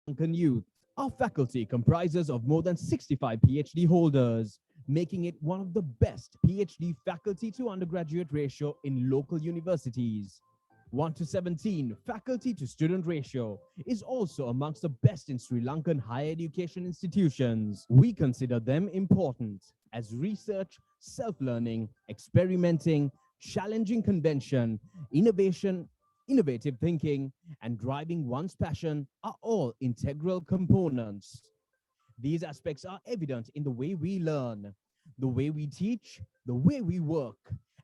Lankan youth. Our faculty comprises of more than 65 PhD holders, making it one of the best PhD faculty to undergraduate ratio in local universities. 1 to 17 faculty to student ratio is also amongst the best in Sri Lankan higher education institutions. We consider them important as research, self-learning, experimenting, challenging convention, innovative thinking, and driving one's passion are all integral components. These aspects are evident in the way we learn, the way we teach, the way we work,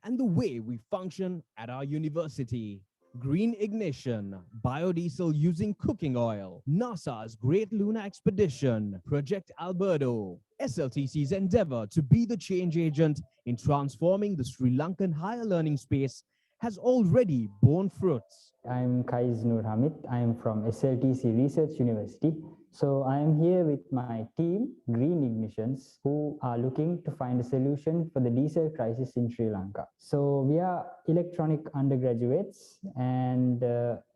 and the way we function at our university. Green ignition, biodiesel using cooking oil, NASA's Great Lunar Expedition, Project Alberto, SLTC's endeavor to be the change agent in transforming the Sri Lankan higher learning space has already borne fruits. I'm Kaiz Nur Hamid. I am from SLTC Research University. So I am here with my team, Green Ignitions, who are looking to find a solution for the diesel crisis in Sri Lanka. So we are electronic undergraduates, and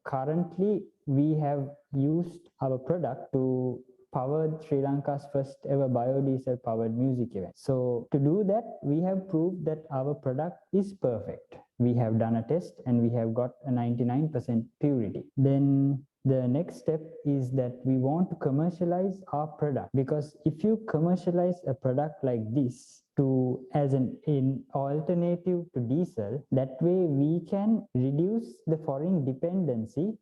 currently we have used our product to powered Sri Lanka's first ever biodiesel powered music event. So to do that, we have proved that our product is perfect. We have done a test and we have got a 99% purity. Then the next step is that we want to commercialize our product, because if you commercialize a product like this as an alternative to diesel, that way we can reduce the foreign dependency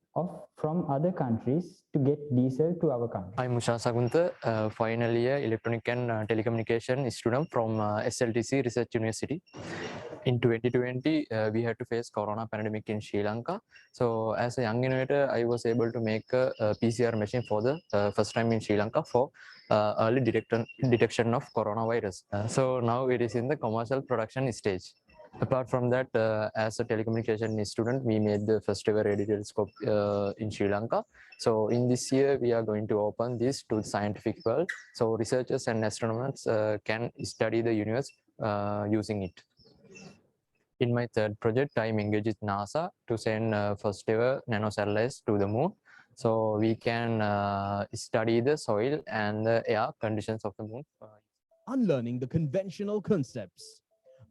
from other countries to get diesel to our country. I'm Musha Sagunta, final year electronic and telecommunication student from SLTC Research University. In 2020, we had to face corona pandemic in Sri Lanka. So as a young innovator, I was able to make a PCR machine for the first time in Sri Lanka for early detection of coronavirus. So now it is in the commercial production stage. Apart from that, as a telecommunication student, we made the first ever radio telescope in Sri Lanka. So in this year, we are going to open this to the scientific world. So researchers and astronomers can study the universe using it. In my third project, I'm engaged with NASA to send first ever nanosatellites to the moon. So we can study the soil and the air conditions of the moon. Unlearning the conventional concepts,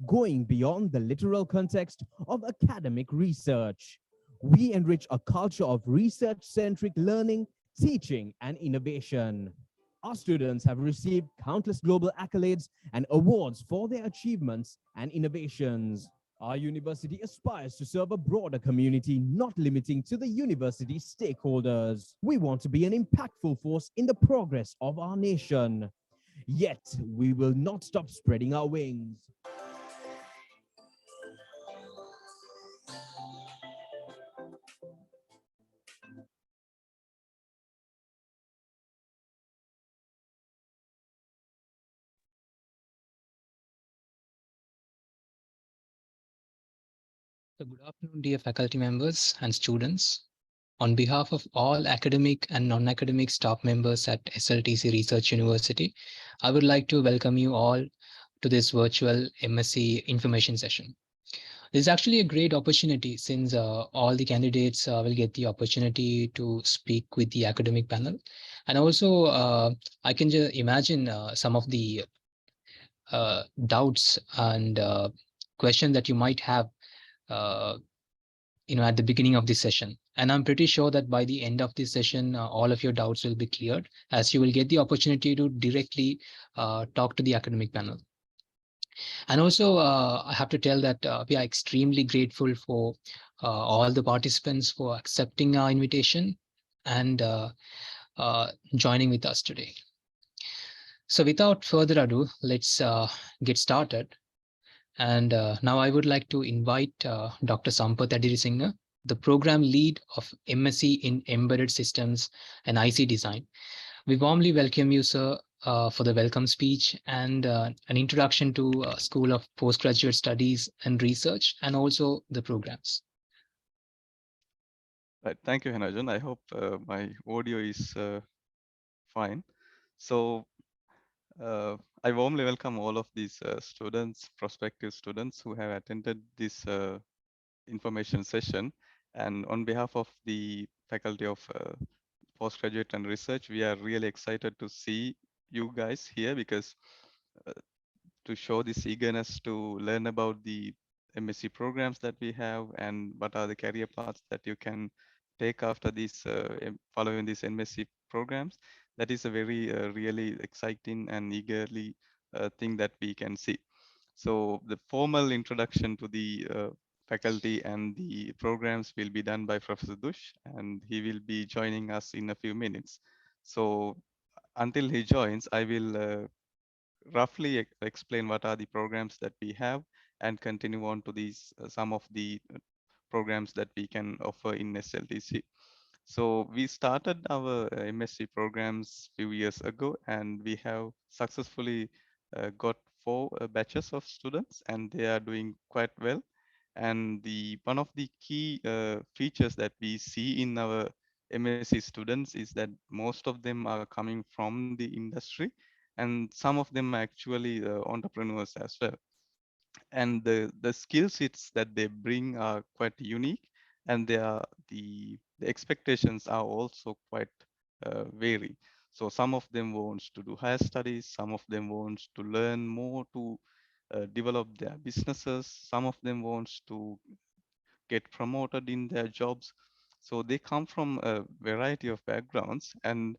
going beyond the literal context of academic research. We enrich a culture of research-centric learning, teaching, and innovation. Our students have received countless global accolades and awards for their achievements and innovations. Our university aspires to serve a broader community, not limiting to the university stakeholders. We want to be an impactful force in the progress of our nation. Yet, we will not stop spreading our wings. So good afternoon, dear faculty members and students. On behalf of all academic and non-academic staff members at SLTC Research University, I would like to welcome you all to this virtual MSc information session. This is actually a great opportunity since all the candidates will get the opportunity to speak with the academic panel. And also, I can just imagine some of the doubts and questions that you might have at the beginning of this session. And I'm pretty sure that by the end of this session, all of your doubts will be cleared, as you will get the opportunity to directly talk to the academic panel. And also, I have to tell that we are extremely grateful for all the participants for accepting our invitation and joining with us today. So without further ado, let's get started. And now I would like to invite Dr. Sampath Adirisinghe, the program lead of MSc in Embedded Systems and IC Design. We warmly welcome you, sir, for the welcome speech and an introduction to School of Postgraduate Studies and Research, and also the programs. Right. Thank you, Hanajan. I hope my audio is fine. So I warmly welcome all of these students, prospective students who have attended this information session. And on behalf of the Faculty of postgraduate and research, we are really excited to see you guys here because uh, to show this eagerness to learn about the MSc programs that we have and what are the career paths that you can take after these following these MSc programs. That is a very really exciting and eagerly thing that we can see. So the formal introduction to the faculty and the programs will be done by Professor Dush, and he will be joining us in a few minutes. So until he joins, I will roughly explain what are the programs that we have and continue on to these some of the programs that we can offer in SLTC. So we started our MSc programs few years ago, and we have successfully got 4 batches of students, and they are doing quite well. And the one of the key features that we see in our MSc students is that most of them are coming from the industry, and some of them are actually entrepreneurs as well. And the skill sets that they bring are quite unique, and they are the expectations are also quite vary. So some of them wants to do higher studies, some of them wants to learn more to develop their businesses, some of them wants to get promoted in their jobs. So they come from a variety of backgrounds, and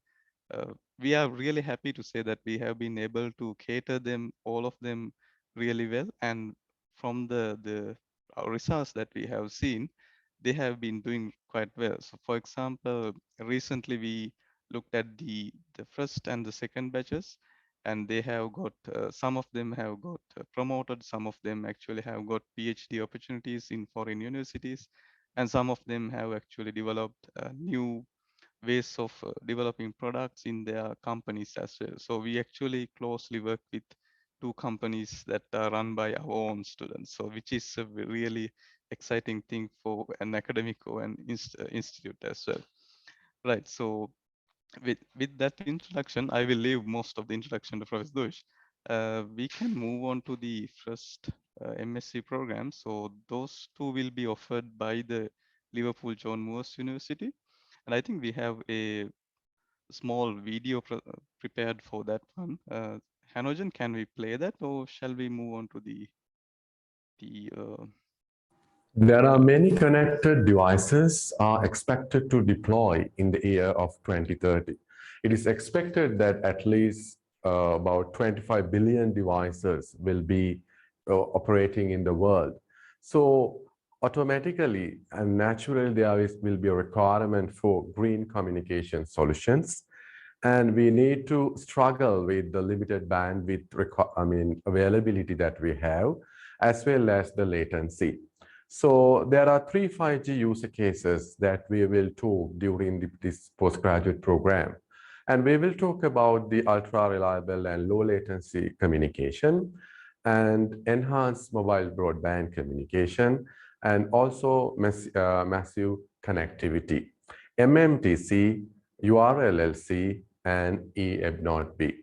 we are really happy to say that we have been able to cater them, all of them, really well. And from the results that we have seen, they have been doing quite well. So, for example, recently we looked at the first and the second batches, and they have got some of them have got promoted, some of them actually have got PhD opportunities in foreign universities, and some of them have actually developed new ways of developing products in their companies as well. So we actually closely work with 2 companies that are run by our own students. So which is a really exciting thing for an academic or an institute as well. Right. So with that introduction, I will leave most of the introduction to Professor Dush. We can move on to the first MSc program. So those 2 will be offered by the Liverpool John Moores University. And I think we have a small video prepared for that one. Hanojan, can we play that, or shall we move on to the There are many connected devices are expected to deploy in the year of 2030. It is expected that at least about 25 billion devices will be operating in the world. So automatically and naturally will be a requirement for green communication solutions. And we need to struggle with the limited bandwidth availability that we have, as well as the latency. So there are 3 5G user cases that we will talk during this postgraduate program. And we will talk about the ultra reliable and low latency communication and enhanced mobile broadband communication, and also massive connectivity, MMTC, URLLC, and EF0B.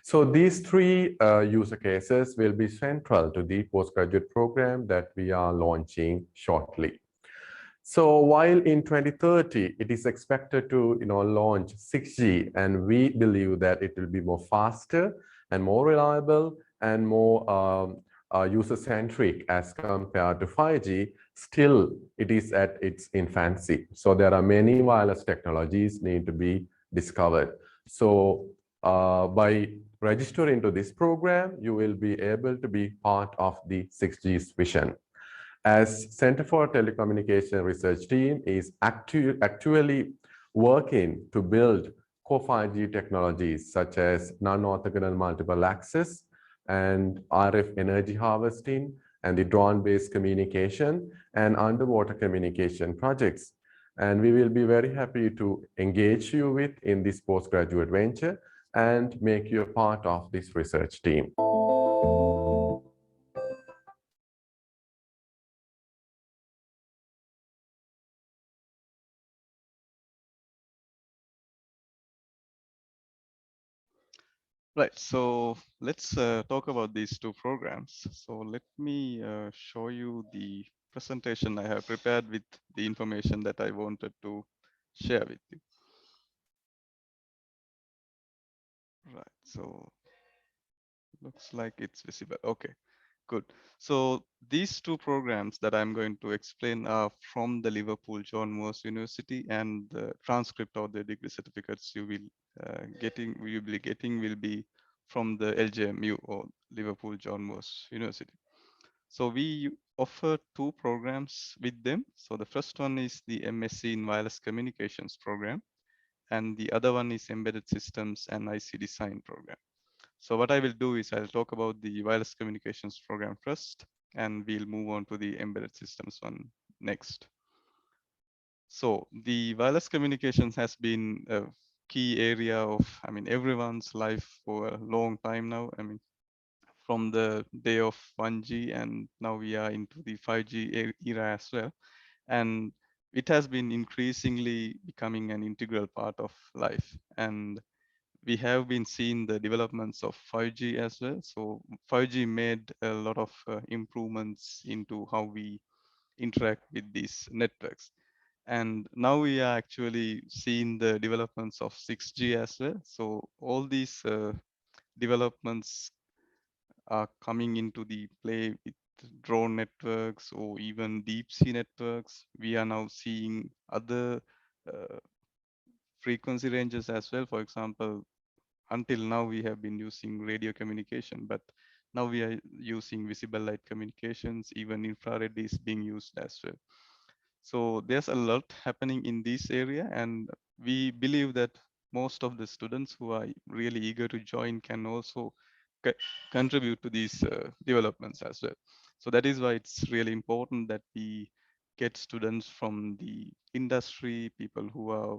So these 3 user cases will be central to the postgraduate program that we are launching shortly. So while in 2030, it is expected to launch 6G, and we believe that it will be more faster and more reliable and more user-centric as compared to 5G, still it is at its infancy. So there are many wireless technologies need to be discovered. So by registering to this program, you will be able to be part of the 6G's vision. As Center for Telecommunication Research Team is actually working to build core 5G technologies such as non-orthogonal multiple access and RF energy harvesting and the drone-based communication and underwater communication projects. And we will be very happy to engage you with in this postgraduate venture and make you a part of this research team. Right, so let's talk about these 2 programs. So let me show you the presentation I have prepared with the information that I wanted to share with you. Right, so looks like it's visible. Okay, good. So these two programs that I'm going to explain are from the Liverpool John Moores University, and the transcript of the degree certificates you will be getting will be from the LJMU, or Liverpool John Moores University. So we offer two programs with them. So the first one is the MSc in Wireless Communications program, and the other one is Embedded Systems and IC Design program. So what I will do is I'll talk about the wireless communications program first, and we'll move on to the embedded systems one next. So the wireless communications has been a key area of, everyone's life for a long time now. From the day of 1G, and now we are into the 5G era as well. And it has been increasingly becoming an integral part of life. And we have been seeing the developments of 5G as well. So 5G made a lot of improvements into how we interact with these networks. And now we are actually seeing the developments of 6G as well. So all these developments are coming into the play with drone networks or even deep sea networks. We are now seeing other uh, frequency ranges as well. For example, until now we have been using radio communication, but now we are using visible light communications. Even infrared is being used as well. So there's a lot happening in this area, and we believe that most of the students who are really eager to join can also contribute to these developments as well. So that is why it's really important that we get students from the industry, people who are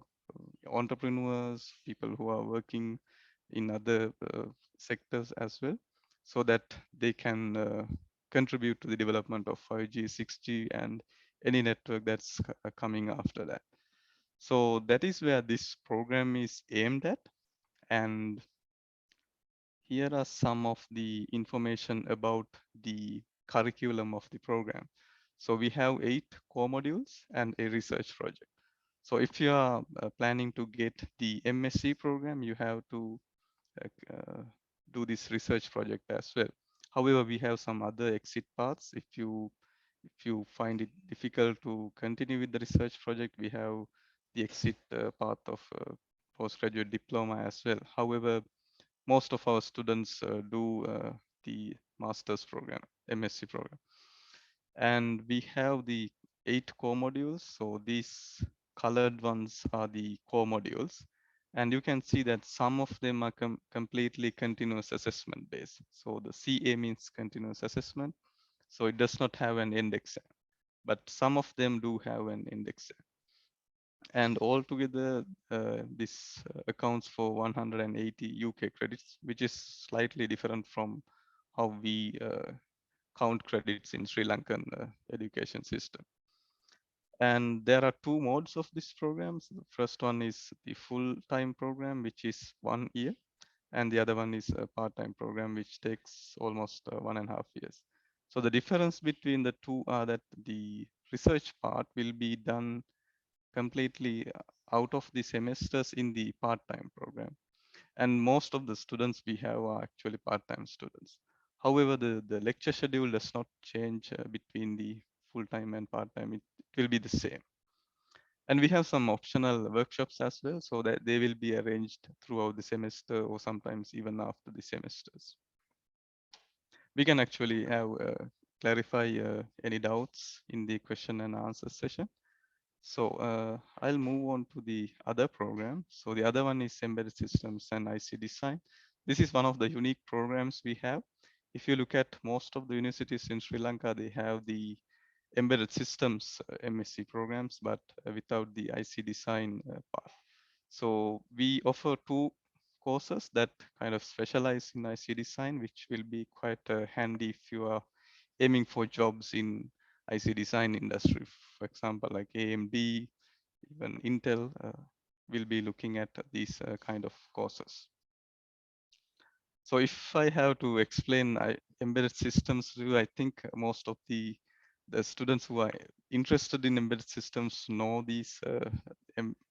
entrepreneurs, people who are working in other sectors as well, so that they can contribute to the development of 5G, 6G, and any network that's coming after that. So that is where this program is aimed at. And here are some of the information about the curriculum of the program. So we have 8 core modules and a research project. So if you are planning to get the MSc program, you have to do this research project as well. However, we have some other exit paths. If you find it difficult to continue with the research project, we have the exit path of postgraduate diploma as well. However, most of our students do the master's program, MSc program. And we have the 8 core modules. So these colored ones are the core modules. And you can see that some of them are completely continuous assessment based. So the CA means continuous assessment. So it does not have an end exam, but some of them do have an end exam. And altogether, this accounts for 180 UK credits, which is slightly different from how we count credits in Sri Lankan education system. And there are 2 modes of this program. So the first one is the full-time program, which is 1 year. And the other one is a part-time program, which takes almost 1.5 years. So the difference between the two are that the research part will be done completely out of the semesters in the part-time program. And most of the students we have are actually part-time students. However, the lecture schedule does not change between the full-time and part-time. It will be the same. And we have some optional workshops as well, so that they will be arranged throughout the semester or sometimes even after the semesters. We can actually have clarify any doubts in the question and answer session. So I'll move on to the other program. So the other one is Embedded Systems and IC Design. This is one of the unique programs we have. If you look at most of the universities in Sri Lanka, they have the Embedded Systems MSc programs, but without the IC Design part. So we offer 2 courses that kind of specialize in IC Design, which will be quite handy if you are aiming for jobs in IC design industry. For example, like AMD, even Intel will be looking at these kind of courses. So if I have to explain embedded systems to you, I think most of the the students who are interested in embedded systems know these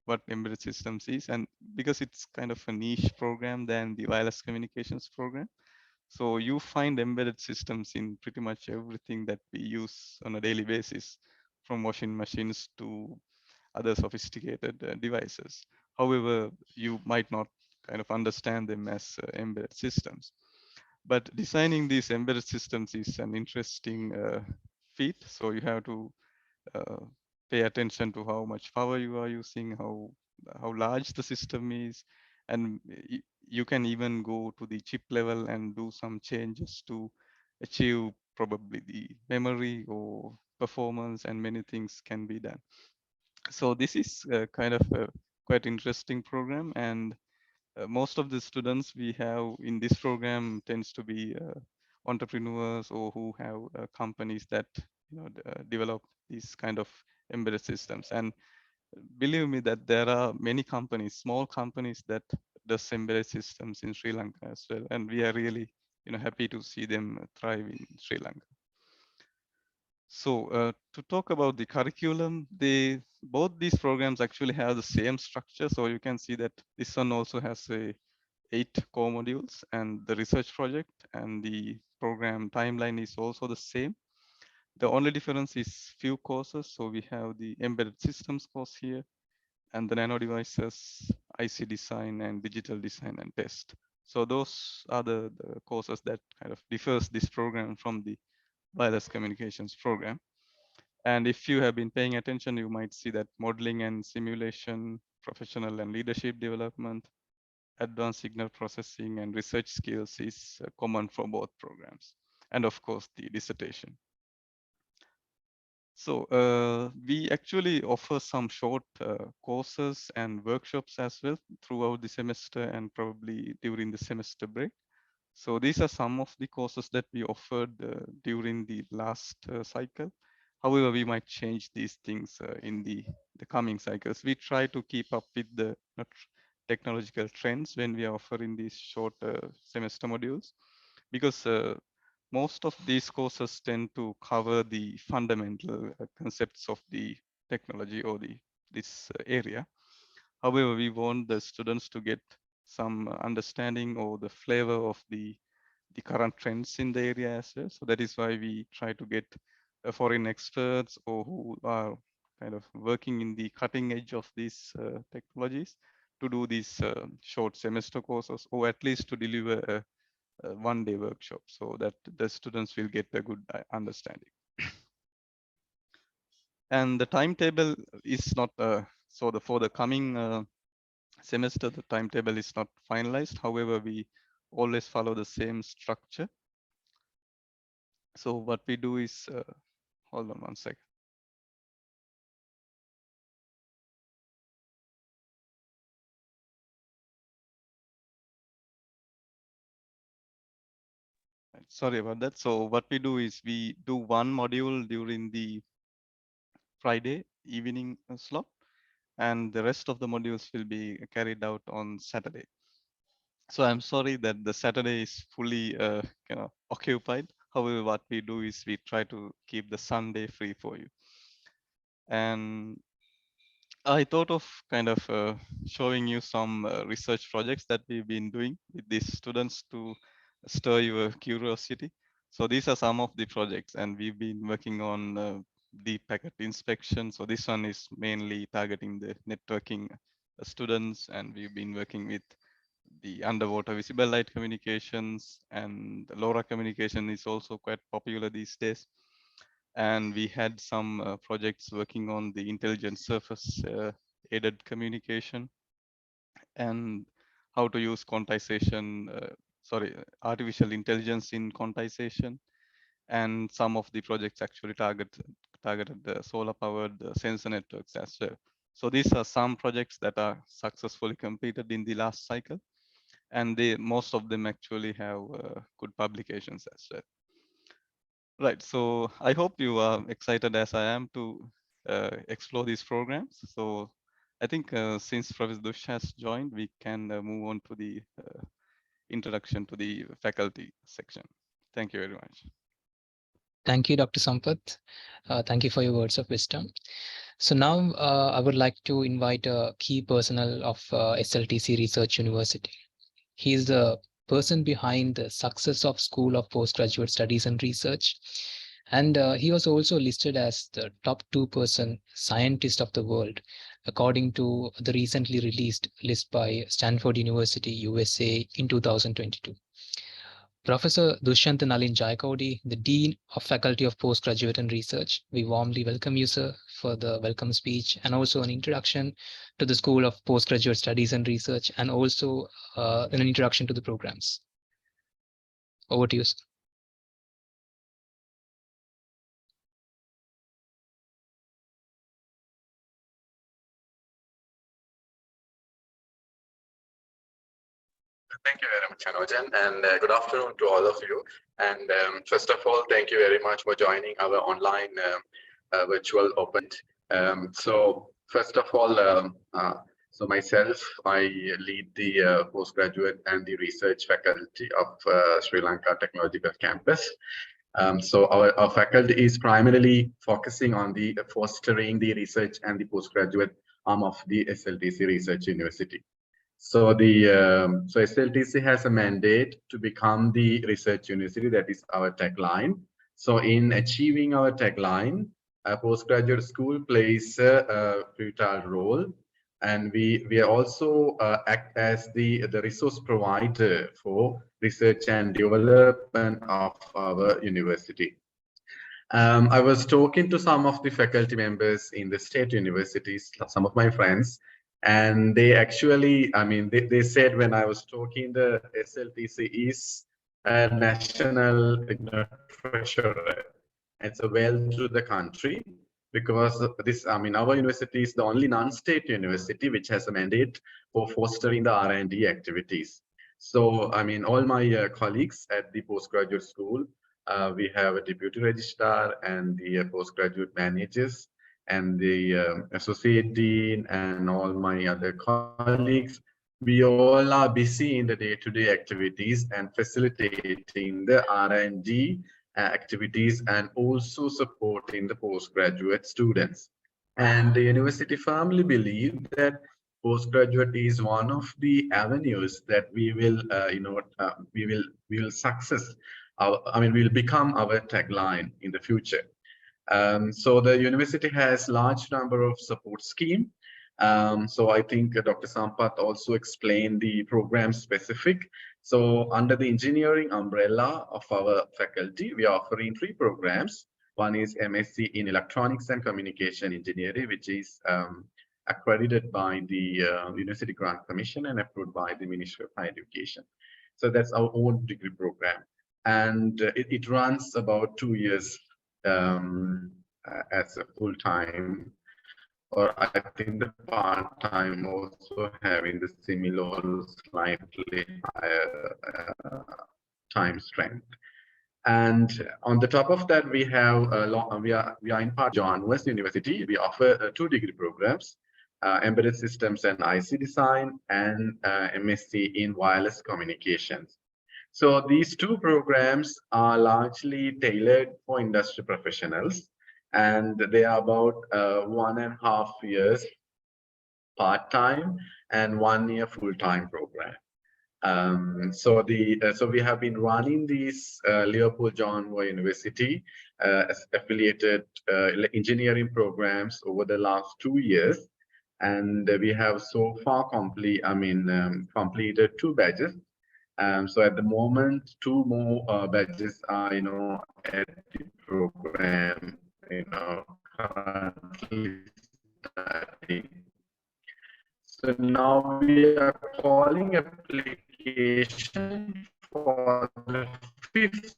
what embedded systems is, and because it's kind of a niche program than the wireless communications program, so you find embedded systems in pretty much everything that we use on a daily basis, from washing machines to other sophisticated devices. However, you might not kind of understand them as embedded systems. But designing these embedded systems is an interesting feat. So you have to uh, pay attention to how much power you are using, how large the system is, and you can even go to the chip level and do some changes to achieve probably the memory or performance, and many things can be done. So this is kind of a quite interesting program, and most of the students we have in this program tends to be entrepreneurs or who have companies that develop these kind of embedded systems. And believe me that there are many companies, small companies, that does embedded systems in Sri Lanka as well, and we are really happy to see them thrive in Sri Lanka. So to talk about the curriculum, both these programs actually have the same structure. So you can see that this one also has 8 core modules, and the research project and the program timeline is also the same. The only difference is few courses. So we have the embedded systems course here, and the nano devices, IC design, and digital design and test. So those are the courses that kind of differs this program from the wireless communications program. And if you have been paying attention, you might see that modeling and simulation, professional and leadership development, advanced signal processing, and research skills is common for both programs. And of course, the dissertation. So we actually offer some short courses and workshops as well throughout the semester and probably during the semester break. So these are some of the courses that we offered during the last cycle. However, we might change these things in the coming cycles. We try to keep up with the technological trends when we are offering these short semester modules, because most of these courses tend to cover the fundamental concepts of the technology or this area. However, we want the students to get some understanding or the flavor of the current trends in the area as well. So that is why we try to get foreign experts or who are kind of working in the cutting edge of these technologies to do these short semester courses, or at least to deliver a one-day workshop, so that the students will get a good understanding. And the timetable is not for the coming semester, the timetable is not finalized. However, we always follow the same structure. So what we do is, hold on one second. Sorry about that. So what we do is we do one module during the Friday evening slot, and the rest of the modules will be carried out on Saturday. So I'm sorry that the Saturday is fully occupied. However, what we do is we try to keep the Sunday free for you. And I thought of kind of showing you some research projects that we've been doing with these students to stir your curiosity. So these are some of the projects, and we've been working on deep packet inspection. So this one is mainly targeting the networking students, and we've been working with the underwater visible light communications, and the LoRa communication is also quite popular these days. And we had some projects working on the intelligent surface aided communication, and how to use artificial intelligence in quantization. And some of the projects actually targeted the solar powered sensor networks as well. So these are some projects that are successfully completed in the last cycle, and most of them actually have good publications as well. Right. So I hope you are excited as I am to explore these programs. So I think since Professor Dush has joined, we can move on to the introduction to the faculty section. Thank you very much. Thank you, Dr. Sampath. Thank you for your words of wisdom. So now I would like to invite a key personnel of SLTC Research University. He is the person behind the success of School of Postgraduate Studies and Research. And he was also listed as the top 2% scientist of the world, according to the recently released list by Stanford University, USA in 2022. Professor Dushyant Nalin Jayakodi, the Dean of Faculty of Postgraduate and Research. We warmly welcome you, sir, for the welcome speech and also an introduction to the School of Postgraduate Studies and Research, and also an introduction to the programs. Over to you, sir. Thank you very much, Anojan, and good afternoon to all of you. And first of all, thank you very much for joining our online virtual open. So first of all, so myself, I lead the postgraduate and the research faculty of Sri Lanka Technological Campus. So our faculty is primarily focusing on the fostering the research and the postgraduate arm of the SLTC Research University. So so SLTC has a mandate to become the research university. That is our tagline. So in achieving our tagline, a postgraduate school plays a pivotal role, and we are also act as the resource provider for research and development of our university. I was talking to some of the faculty members in the state universities, some of my friends, and they actually, I mean, they said when I was talking, the SLTC is a national treasure. It's a wealth to the country because this, I mean, our university is the only non-state university which has a mandate for fostering the R&D activities. So, I mean, all my colleagues at the postgraduate school, we have a deputy registrar and the postgraduate managers and the associate dean and all my other colleagues. We all are busy in the day-to-day activities and facilitating the R&D activities and also supporting the postgraduate students. And the university firmly believe that postgraduate is one of the avenues that we will, we will success. We'll become our tagline in the future. So the university has large number of support scheme. So I think Dr. Sampath also explained the program specific. So under the engineering umbrella of our faculty, we are offering 3 programs. One is MSc in Electronics and Communication Engineering, which is accredited by the University Grant Commission and approved by the Ministry of Higher Education. So that's our own degree program. And it runs about 2 years as a full-time, or I think the part-time also having the similar slightly higher time strength. And on the top of that, we have we are in part John West University. We offer 2 degree programs, Embedded Systems and IC Design, and MSc in Wireless Communications. So these 2 programs are largely tailored for industry professionals, and they are about 1.5 years part-time and 1 year full-time program. So we have been running these Leopold John Moore University affiliated engineering programs over the last 2 years, and we have so far completed 2 batches. So at the moment, 2 more batches are, at the program, currently studying. So now we are calling application for the 5th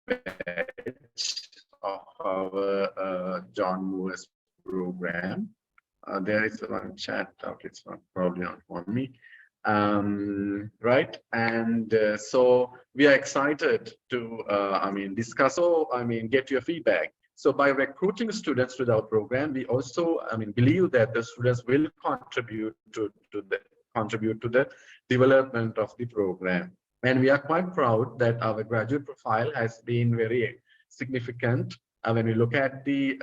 batch of our John Lewis program. There is one chat. Okay, it's probably not for me. Right, and so we are excited to discuss, get your feedback. So by recruiting students to our program, we also believe that the students will contribute to the development of the program. And we are quite proud that our graduate profile has been very significant when we look at the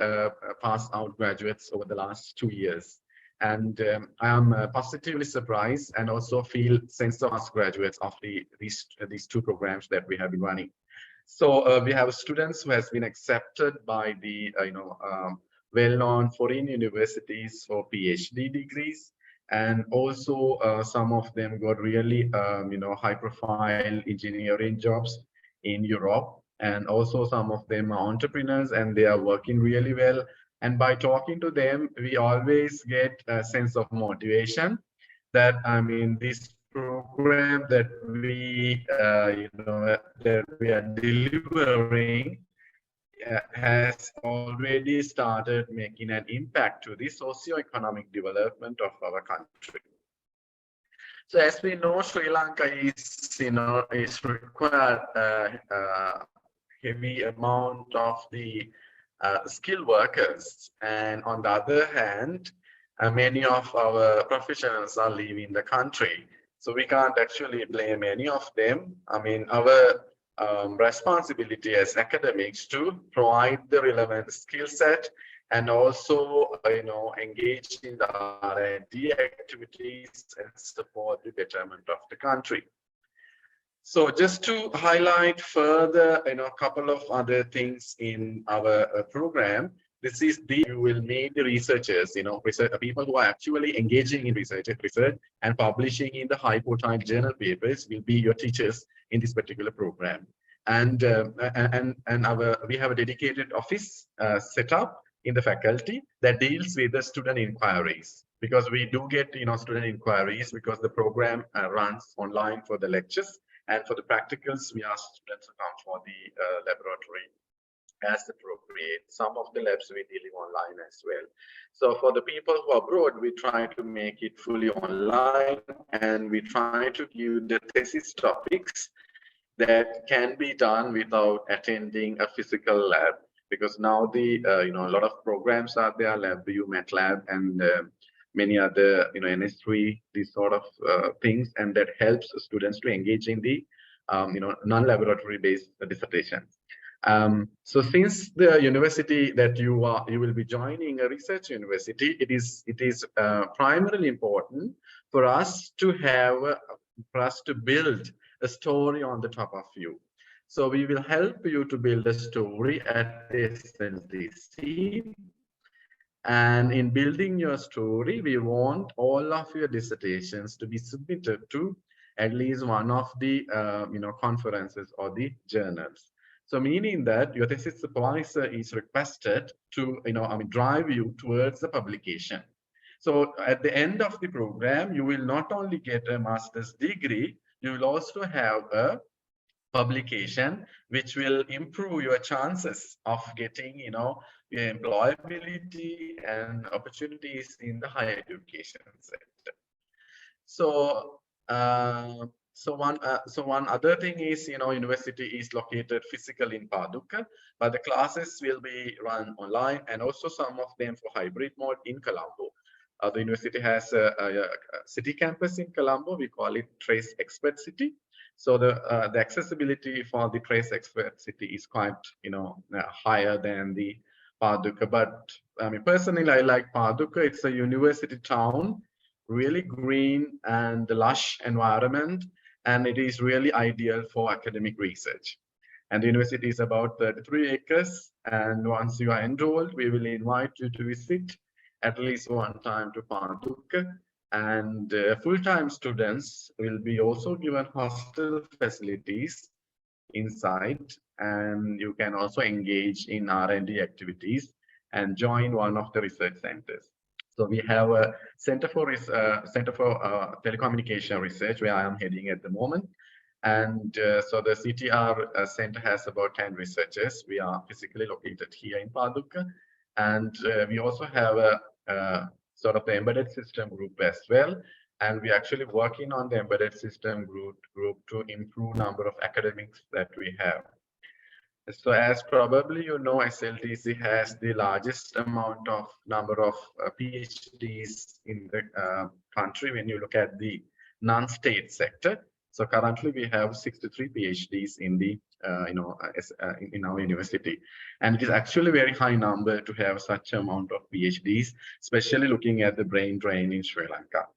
pass out graduates over the last 2 years. And I am positively surprised and also feel sense of us graduates of these two programs that we have been running. So we have students who has been accepted by the well-known foreign universities for PhD degrees, and also some of them got really high-profile engineering jobs in Europe, and also some of them are entrepreneurs and they are working really well. And by talking to them, we always get a sense of motivation that, I mean, this program that we are delivering has already started making an impact to the socio-economic development of our country. So as we know, Sri Lanka is required heavy amount of the skilled workers, and on the other hand, many of our professionals are leaving the country. So we can't actually blame any of them. I mean, our responsibility as academics to provide the relevant skill set and also engage in the R&D activities and support the betterment of the country. So just to highlight further, a couple of other things in our program. You will meet the researchers, people who are actually engaging in research and publishing in the high profile journal papers will be your teachers in this particular program. And we have a dedicated office set up in the faculty that deals with the student inquiries, because we do get student inquiries because the program runs online for the lectures, and for the practicals we ask students to come for the laboratory as appropriate. Some of the labs we deal online as well. So for the people who are abroad, we try to make it fully online, and we try to give the thesis topics that can be done without attending a physical lab, because now the a lot of programs are there, LabVIEW, MATLAB, and many other NS3, these sort of things, and that helps students to engage in the non-laboratory based dissertation. So since the university that you will be joining a research university, it is primarily important for us to build a story on the top of you. So we will help you to build a story at SLTC. And in building your story, we want all of your dissertations to be submitted to at least one of the conferences or the journals. So meaning that your thesis supervisor is requested to drive you towards the publication. So at the end of the program, you will not only get a master's degree, you will also have a publication which will improve your chances of getting employability and opportunities in the higher education sector. So one other thing is, university is located physically in Paduka, but the classes will be run online, and also some of them for hybrid mode in Colombo. The university has a city campus in Colombo. We call it Trace Expert City. So the accessibility for the Trace Expert City is quite higher than the Paduka. But I mean, personally, I like Paduka. It's a university town, really green and lush environment, and it is really ideal for academic research. And the university is about 33 acres. And once you are enrolled, we will invite you to visit at least one time to Paduka. And full-time students will be also given hostel facilities inside, and you can also engage in R&D activities and join one of the research centers. So we have a Center for Telecommunication Research, where I am heading at the moment. And so the CTR Center has about 10 researchers. We are physically located here in Paduka. And we also have a sort of the embedded system group as well. And we're actually working on the embedded system group to improve number of academics that we have. So as probably you know, SLTC has the largest number of PhDs in the country when you look at the non-state sector. So currently we have 63 PhDs in the in our university, and it is actually a very high number to have such amount of PhDs, especially looking at the brain drain in Sri Lanka.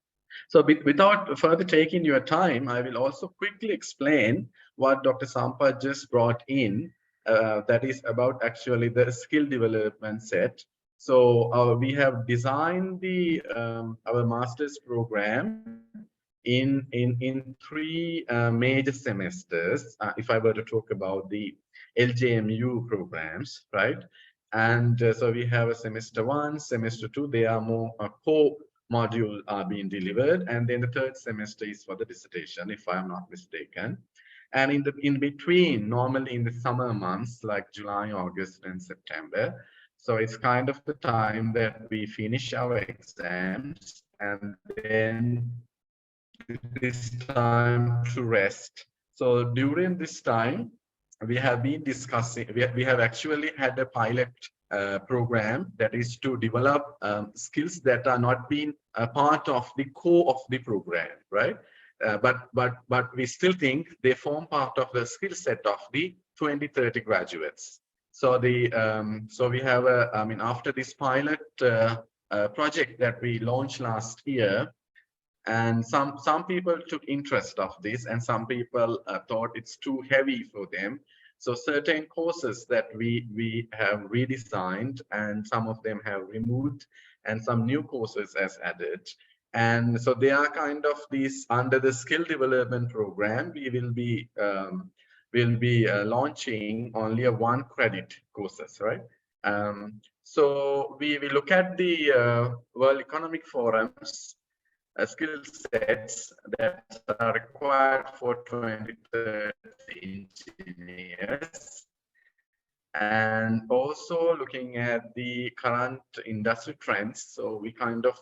So without further taking your time, I will also quickly explain what Dr. Sampath just brought in, that is about actually the skill development set. So we have designed the our master's program in three major semesters. If I were to talk about the LJMU programs, right? And so we have a semester 1, semester 2. They are more core module are being delivered, and then the third semester is for the dissertation, if I'm not mistaken. And in between, normally in the summer months like July, August, and September, so it's kind of the time that we finish our exams, and then this time to rest. So during this time, we have been discussing, we have actually had a pilot program that is to develop skills that are not being a part of the core of the program, right? But we still think they form part of the skill set of the 2030 graduates. So so we have after this pilot project that we launched last year, and some people took interest of this, and some people thought it's too heavy for them. So certain courses that we have redesigned, and some of them have removed, and some new courses as added. And so they are kind of these under the skill development program. We will be launching only a 1 credit courses, right? So we look at the World Economic Forum's skill sets that are required for 2030 engineers, and also looking at the current industry trends. So we kind of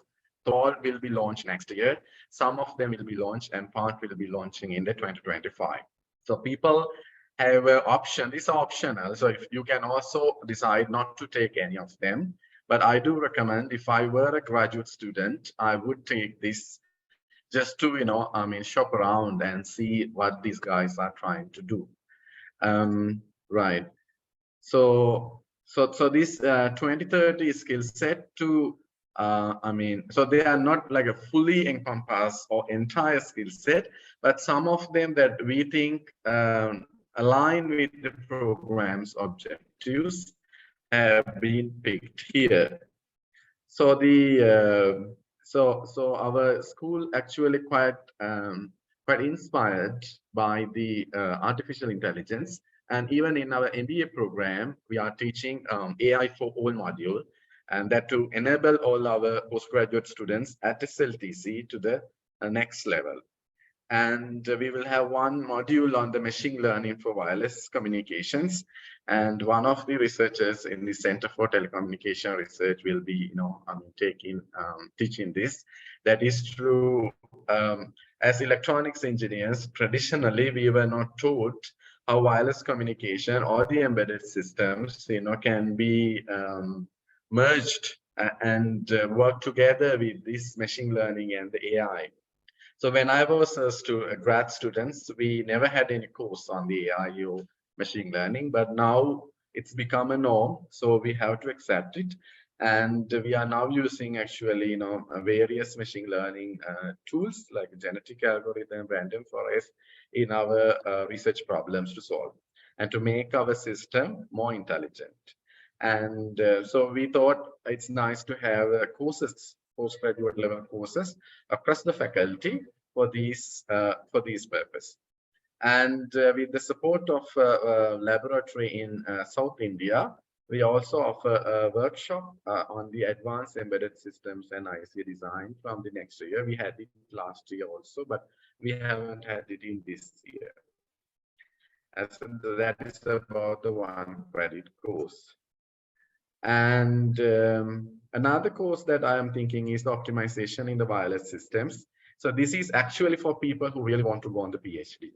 thought will be launched next year. Some of them will be launched, and part will be launching in the 2025. So people have an option. These are optional. So if you can also decide not to take any of them. But I do recommend, if I were a graduate student, I would take this just to, shop around and see what these guys are trying to do. Right. So this 2030 skill set to, so they are not like a fully encompass or entire skill set, but some of them that we think align with the program's objectives have been picked here. So so our school actually quite inspired by the artificial intelligence, and even in our MBA program we are teaching AI for all module, and that to enable all our postgraduate students at SLTC to the next level. And we will have 1 module on the machine learning for wireless communications. And one of the researchers in the Center for Telecommunication Research will be, teaching this. That is true. As electronics engineers, traditionally, we were not taught how wireless communication or the embedded systems, can be merged and work together with this machine learning and the AI. So when I was grad students, we never had any course on the AI or machine learning, but now it's become a norm, so we have to accept it. And we are now using actually, various machine learning tools like genetic algorithm, random forest in our research problems to solve and to make our system more intelligent. And so we thought it's nice to have courses, postgraduate level courses across the faculty for these purpose. And with the support of a laboratory in South India, we also offer a workshop on the advanced embedded systems and IC design from the next year. We had it last year also, but we haven't had it in this year. As that is about the 1 credit course. And another course that I am thinking is the optimization in the wireless systems. So this is actually for people who really want to go on the PhD.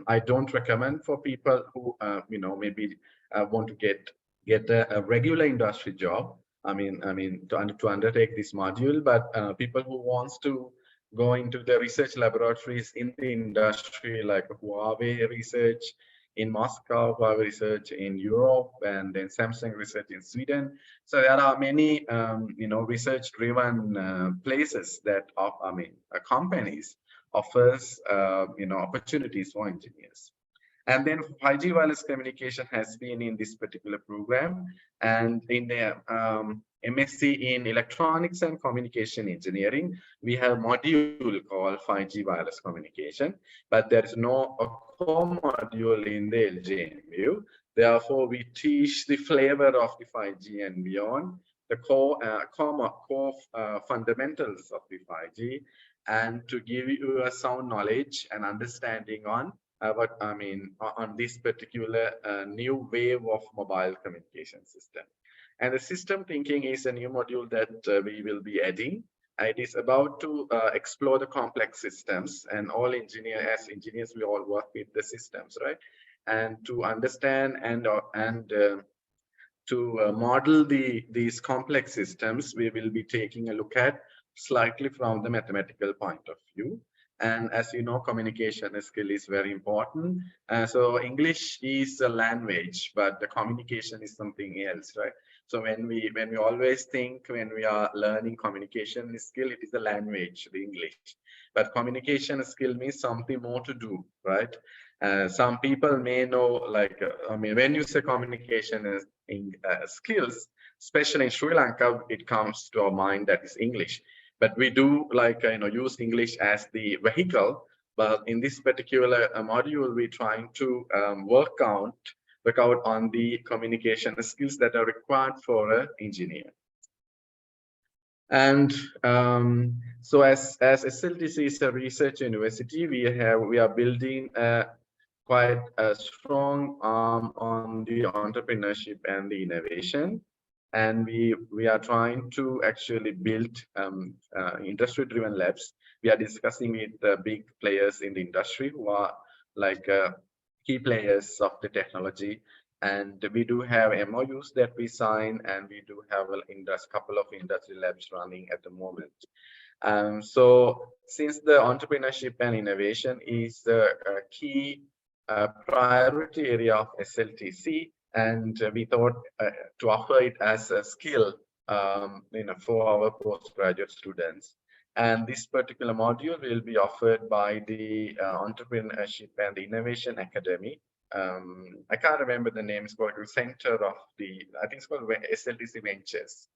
I don't recommend for people who, maybe want to get a regular industry job. To undertake this module, but people who wants to going to the research laboratories in the industry like Huawei research in Moscow, Huawei research in Europe, and then Samsung research in Sweden. So there are many, research-driven places that, companies offers, opportunities for engineers. And then 5G wireless communication has been in this particular program, and in the MSc in Electronics and Communication Engineering, we have a module called 5G wireless communication, but there is no core module in the LJMU. Therefore, we teach the flavor of the 5G and beyond, the core fundamentals of the 5G, and to give you a sound knowledge and understanding on on this particular new wave of mobile communication system. And the system thinking is a new module that we will be adding. It is about to explore the complex systems, and all engineers, we all work with the systems, right? And to understand and to model these complex systems, we will be taking a look at slightly from the mathematical point of view. And as you know, communication skill is very important. So English is a language, but the communication is something else, right? So when we always think, when we are learning communication skill, it is the language, the English. But communication skill means something more to do, right? Some people may know, when you say communication skills, especially in Sri Lanka, it comes to our mind that is English. But we do use English as the vehicle. But in this particular module, we're trying to work out on the communication skills that are required for an engineer. And so as SLTC is a research university, we are building quite a strong arm on the entrepreneurship and the innovation. And we are trying to actually build industry-driven labs. We are discussing with the big players in the industry who are key players of the technology. And we do have MOUs that we sign, and we do have a couple of industry labs running at the moment. So since the entrepreneurship and innovation is the key priority area of SLTC, and we thought to offer it as a skill for our postgraduate students. And this particular module will be offered by the Entrepreneurship and Innovation Academy. I can't remember the name. It's called the Center of I think it's called SLTC Ventures.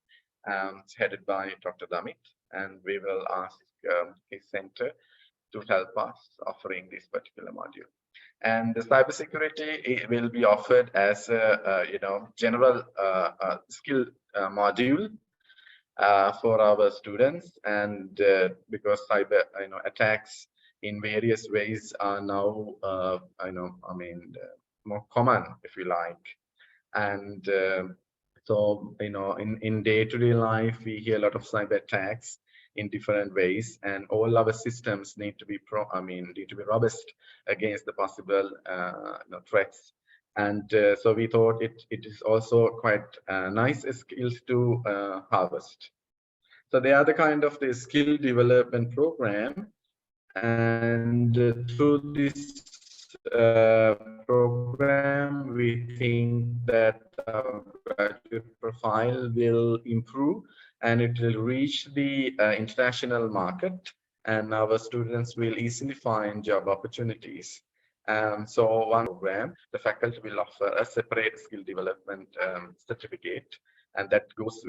It's headed by Dr. Damit, and we will ask his center to help us offering this particular module. And the cybersecurity will be offered as a general skill module for our students, and because cyber attacks in various ways are now more common, if you like. And so in day-to-day life, we hear a lot of cyber attacks in different ways, and all our systems need to be robust against the possible threats. And so we thought it is also quite nice skills to harvest. So they are the kind of the skill development program, and through this program, we think that our graduate profile will improve, and it will reach the international market, and our students will easily find job opportunities. So one program, the faculty will offer a separate skill development certificate, and that goes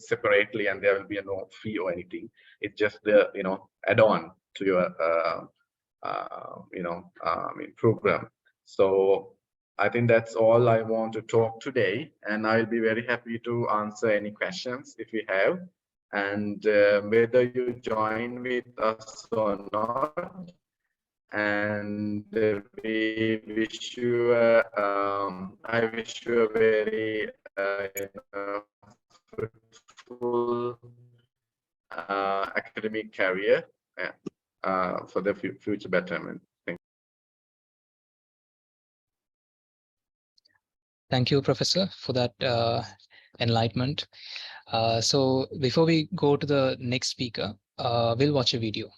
separately, and there will be no fee or anything. It's just the add-on to your program. So I think that's all I want to talk today, and I'll be very happy to answer any questions if you have. And whether you join with us or not, and we wish you I wish you a very fruitful academic career for the future betterment. Thank you, Professor, for that enlightenment. So before we go to the next speaker, we'll watch a video.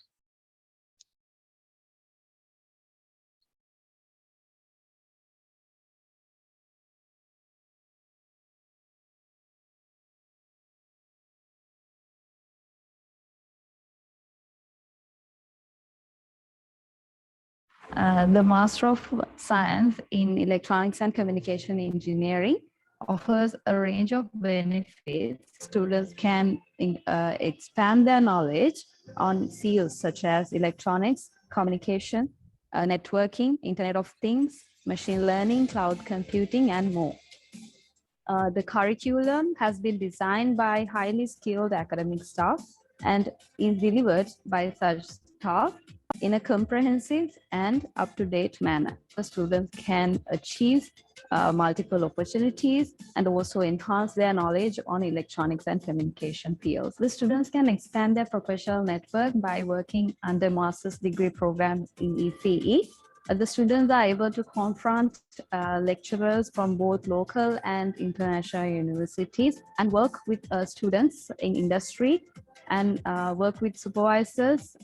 The Master of Science in Electronics and Communication Engineering offers a range of benefits. Students can expand their knowledge on fields such as electronics, communication, networking, Internet of Things, machine learning, cloud computing, and more. The curriculum has been designed by highly skilled academic staff and is delivered by such staff in a comprehensive and up-to-date manner. The students can achieve multiple opportunities and also enhance their knowledge on electronics and communication fields. The students can expand their professional network by working under master's degree programs in ECE. The students are able to confront lecturers from both local and international universities and work with students in industry and work with supervisors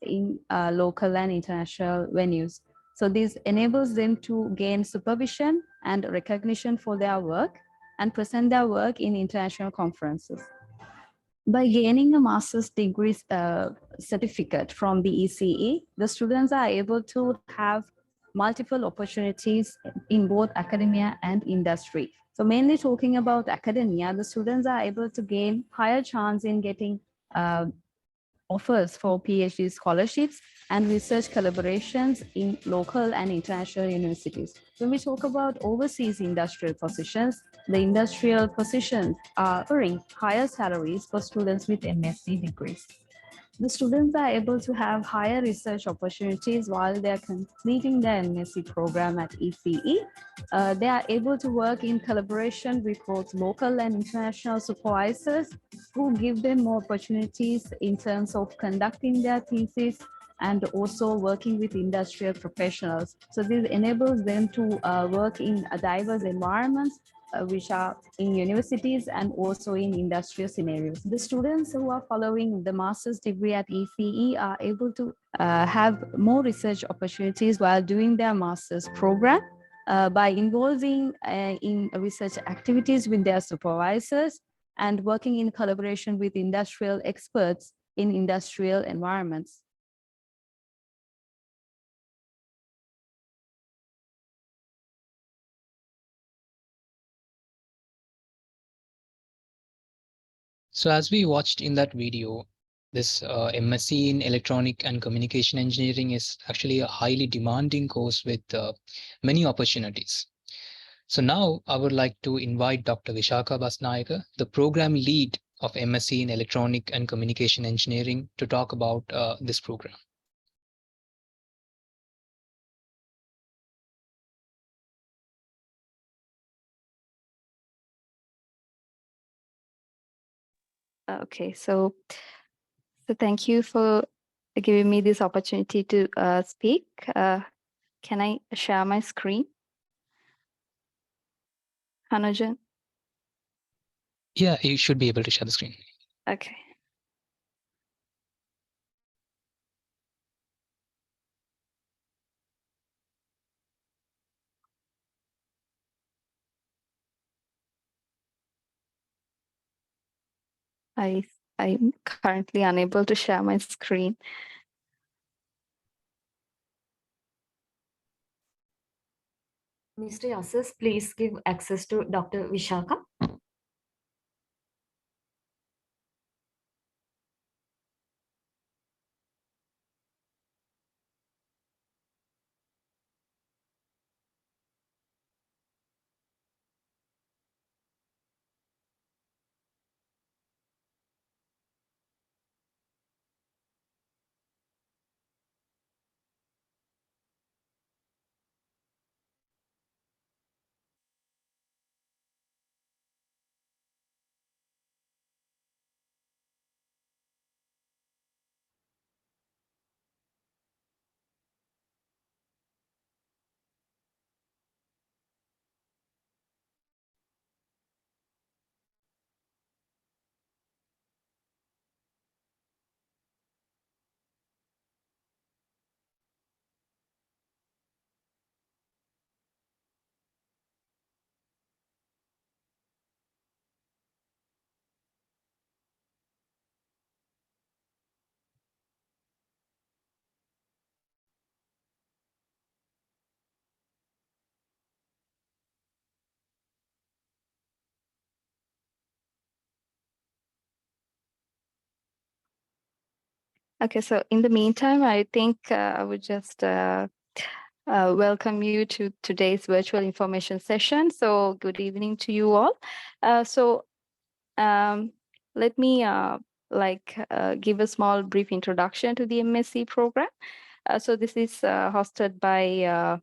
in local and international venues. So this enables them to gain supervision and recognition for their work and present their work in international conferences. By gaining a master's degree certificate from the ECE, the students are able to have multiple opportunities in both academia and industry. So mainly talking about academia, the students are able to gain higher chance in getting offers for PhD scholarships and research collaborations in local and international universities. When we talk about overseas industrial positions, the industrial positions are offering higher salaries for students with MSc degrees. The students are able to have higher research opportunities while they're completing their MSc program at ECE. They are able to work in collaboration with both local and international supervisors who give them more opportunities in terms of conducting their thesis and also working with industrial professionals. So this enables them to work in a diverse environments which are in universities and also in industrial scenarios. The students who are following the master's degree at ECE are able to have more research opportunities while doing their master's program by involving in research activities with their supervisors and working in collaboration with industrial experts in industrial environments. So as we watched in that video, this MSc in Electronic and Communication Engineering is actually a highly demanding course with many opportunities. So now I would like to invite Dr. Vishaka Basnayaka, the program lead of MSc in Electronic and Communication Engineering, to talk about this program. Okay, so thank you for giving me this opportunity to speak. Can I share my screen? Hanujan? Yeah, you should be able to share the screen. Okay. I'm currently unable to share my screen. Mr. Yassis, please give access to Dr. Vishaka. Okay, so in the meantime, I think I would just welcome you to today's virtual information session. So good evening to you all. Let me give a small brief introduction to the MSc program. So this is hosted by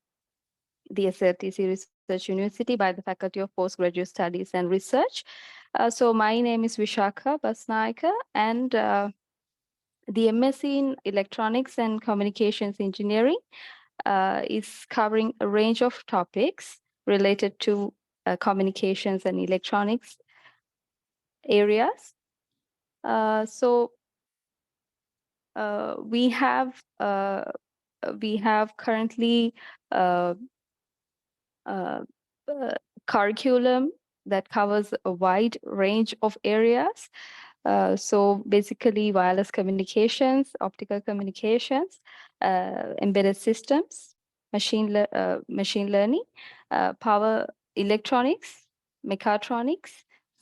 the SLTC Research University by the Faculty of Postgraduate Studies and Research. So my name is Vishaka Basnaika, and the MSc in Electronics and Communications Engineering is covering a range of topics related to communications and electronics areas. We have currently curriculum that covers a wide range of areas. So basically wireless communications, optical communications, embedded systems, machine learning, power electronics, mechatronics,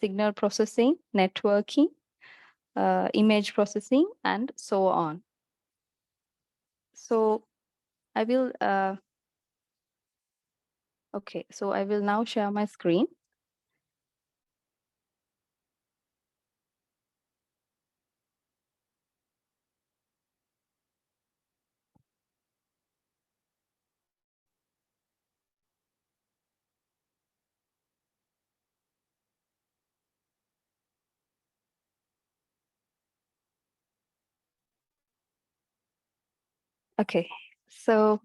signal processing, networking, image processing, and so on. So I will, okay, so I will now share my screen. Okay, so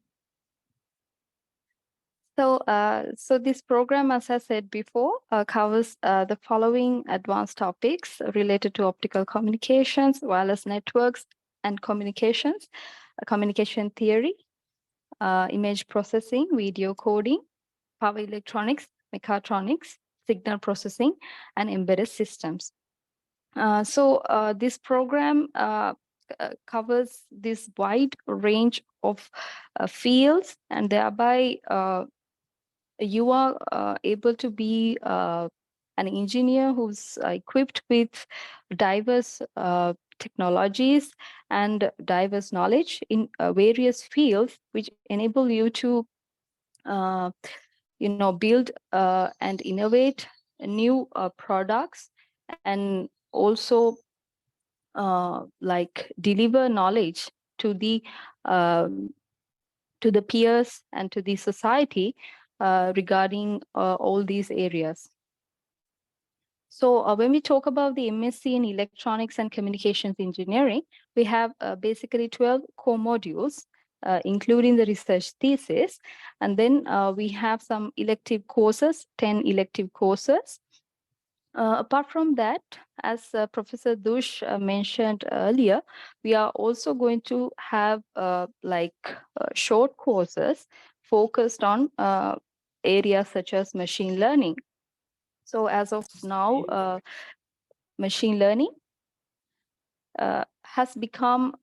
this program, as I said before, covers the following advanced topics related to optical communications, wireless networks and communications, communication theory, image processing, video coding, power electronics, mechatronics, signal processing, and embedded systems. This program covers this wide range of fields, and thereby you are able to be an engineer who's equipped with diverse technologies and diverse knowledge in various fields, which enable you to build and innovate new products, and also deliver knowledge to the peers and to the society regarding all these areas. So when we talk about the MSc in Electronics and Communications Engineering, we have basically 12 core modules, including the research thesis. And then we have some elective courses, 10 elective courses. Apart from that, as Professor Dush mentioned earlier, we are also going to have short courses focused on areas such as machine learning. So as of now, machine learning has become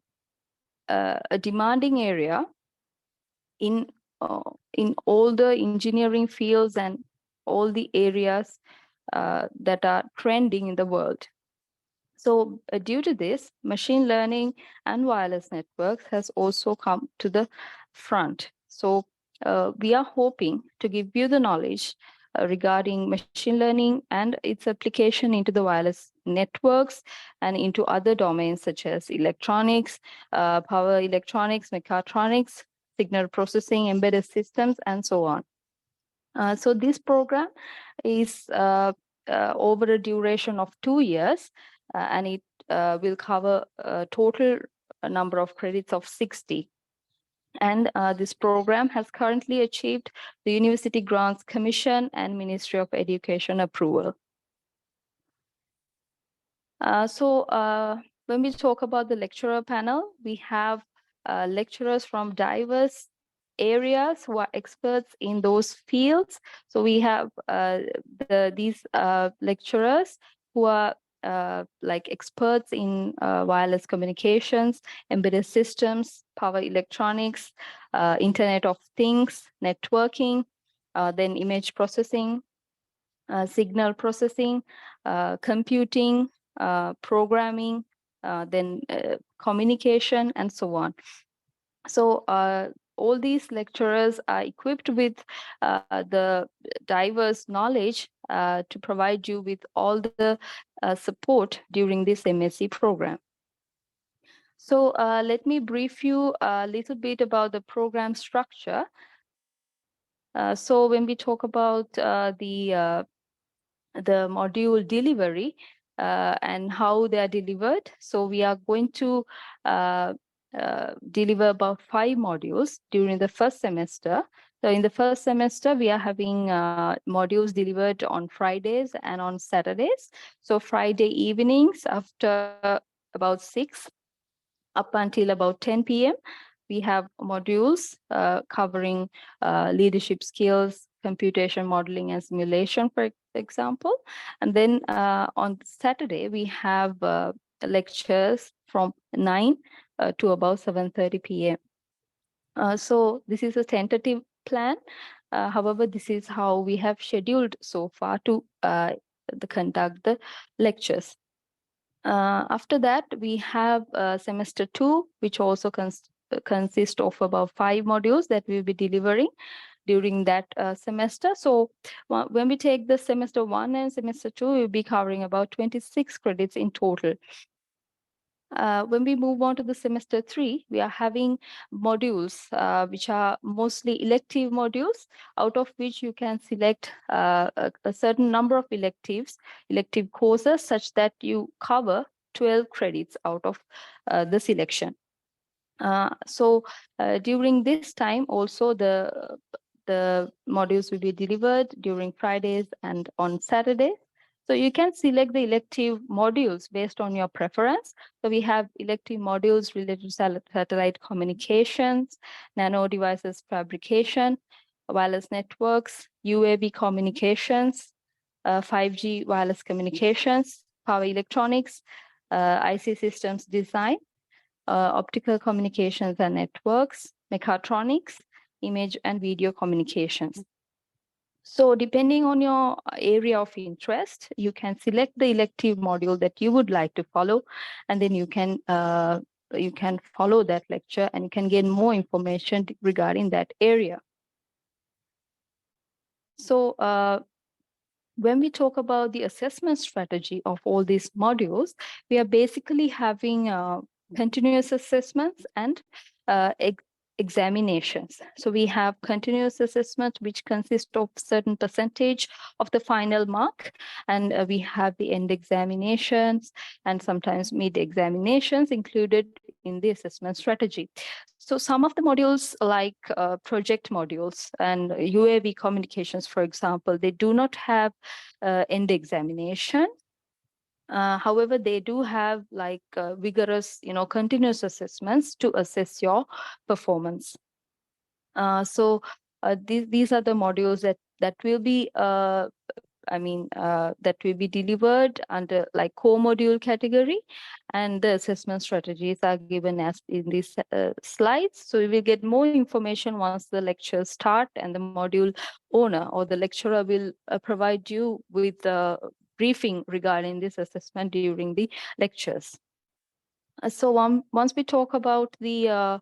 a demanding area in all the engineering fields and all the areas that are trending in the world. So due to this, machine learning and wireless networks has also come to the front. So we are hoping to give you the knowledge regarding machine learning and its application into the wireless networks and into other domains such as electronics, power electronics, mechatronics, signal processing, embedded systems, and so on. So this program is over a duration of 2 years, and it will cover a total number of credits of 60. And this program has currently achieved the University Grants Commission and Ministry of Education approval. When we talk about the lecturer panel, we have lecturers from diverse areas who are experts in those fields. So we have these lecturers who are experts in wireless communications, embedded systems, power electronics, Internet of Things, networking, then image processing, signal processing, computing, programming, then communication, and so on. So all these lecturers are equipped with the diverse knowledge to provide you with all the support during this MSc program. So let me brief you a little bit about the program structure. So when we talk about the module delivery and how they are delivered, so we are going to deliver about 5 modules during the first semester. So in the first semester, we are having modules delivered on Fridays and on Saturdays. So Friday evenings after about 6 up until about 10 p.m. we have modules covering leadership skills, computation modeling and simulation, for example. And then on Saturday, we have lectures from 9 to about 7:30 p.m. So this is a tentative plan. However, this is how we have scheduled so far to conduct the lectures. After that, we have semester 2, which also consists of about 5 modules that we'll be delivering during that semester. So when we take the semester 1 and semester 2, we'll be covering about 26 credits in total. When we move on to the semester 3, we are having modules which are mostly elective modules, out of which you can select a certain number of elective courses, such that you cover 12 credits out of the selection. So during this time, also the modules will be delivered during Fridays and on Saturdays. So you can select the elective modules based on your preference. So we have elective modules related to satellite communications, nano devices fabrication, wireless networks, UAV communications, 5G wireless communications, power electronics, IC systems design, optical communications and networks, mechatronics, image and video communications. So depending on your area of interest, you can select the elective module that you would like to follow, and then you can follow that lecture and you can get more information regarding that area. So when we talk about the assessment strategy of all these modules, we are basically having continuous assessments and examinations. So we have continuous assessment, which consists of certain percentage of the final mark, and we have the end examinations and sometimes mid examinations included in the assessment strategy. So some of the modules, like project modules and UAV communications, for example, they do not have end examination. However, they do have like vigorous, continuous assessments to assess your performance. So these are the modules that will be that will be delivered under like core module category, and the assessment strategies are given as in these slides. So we will get more information once the lectures start, and the module owner or the lecturer will provide you with a briefing regarding this assessment during the lectures. So once we talk about the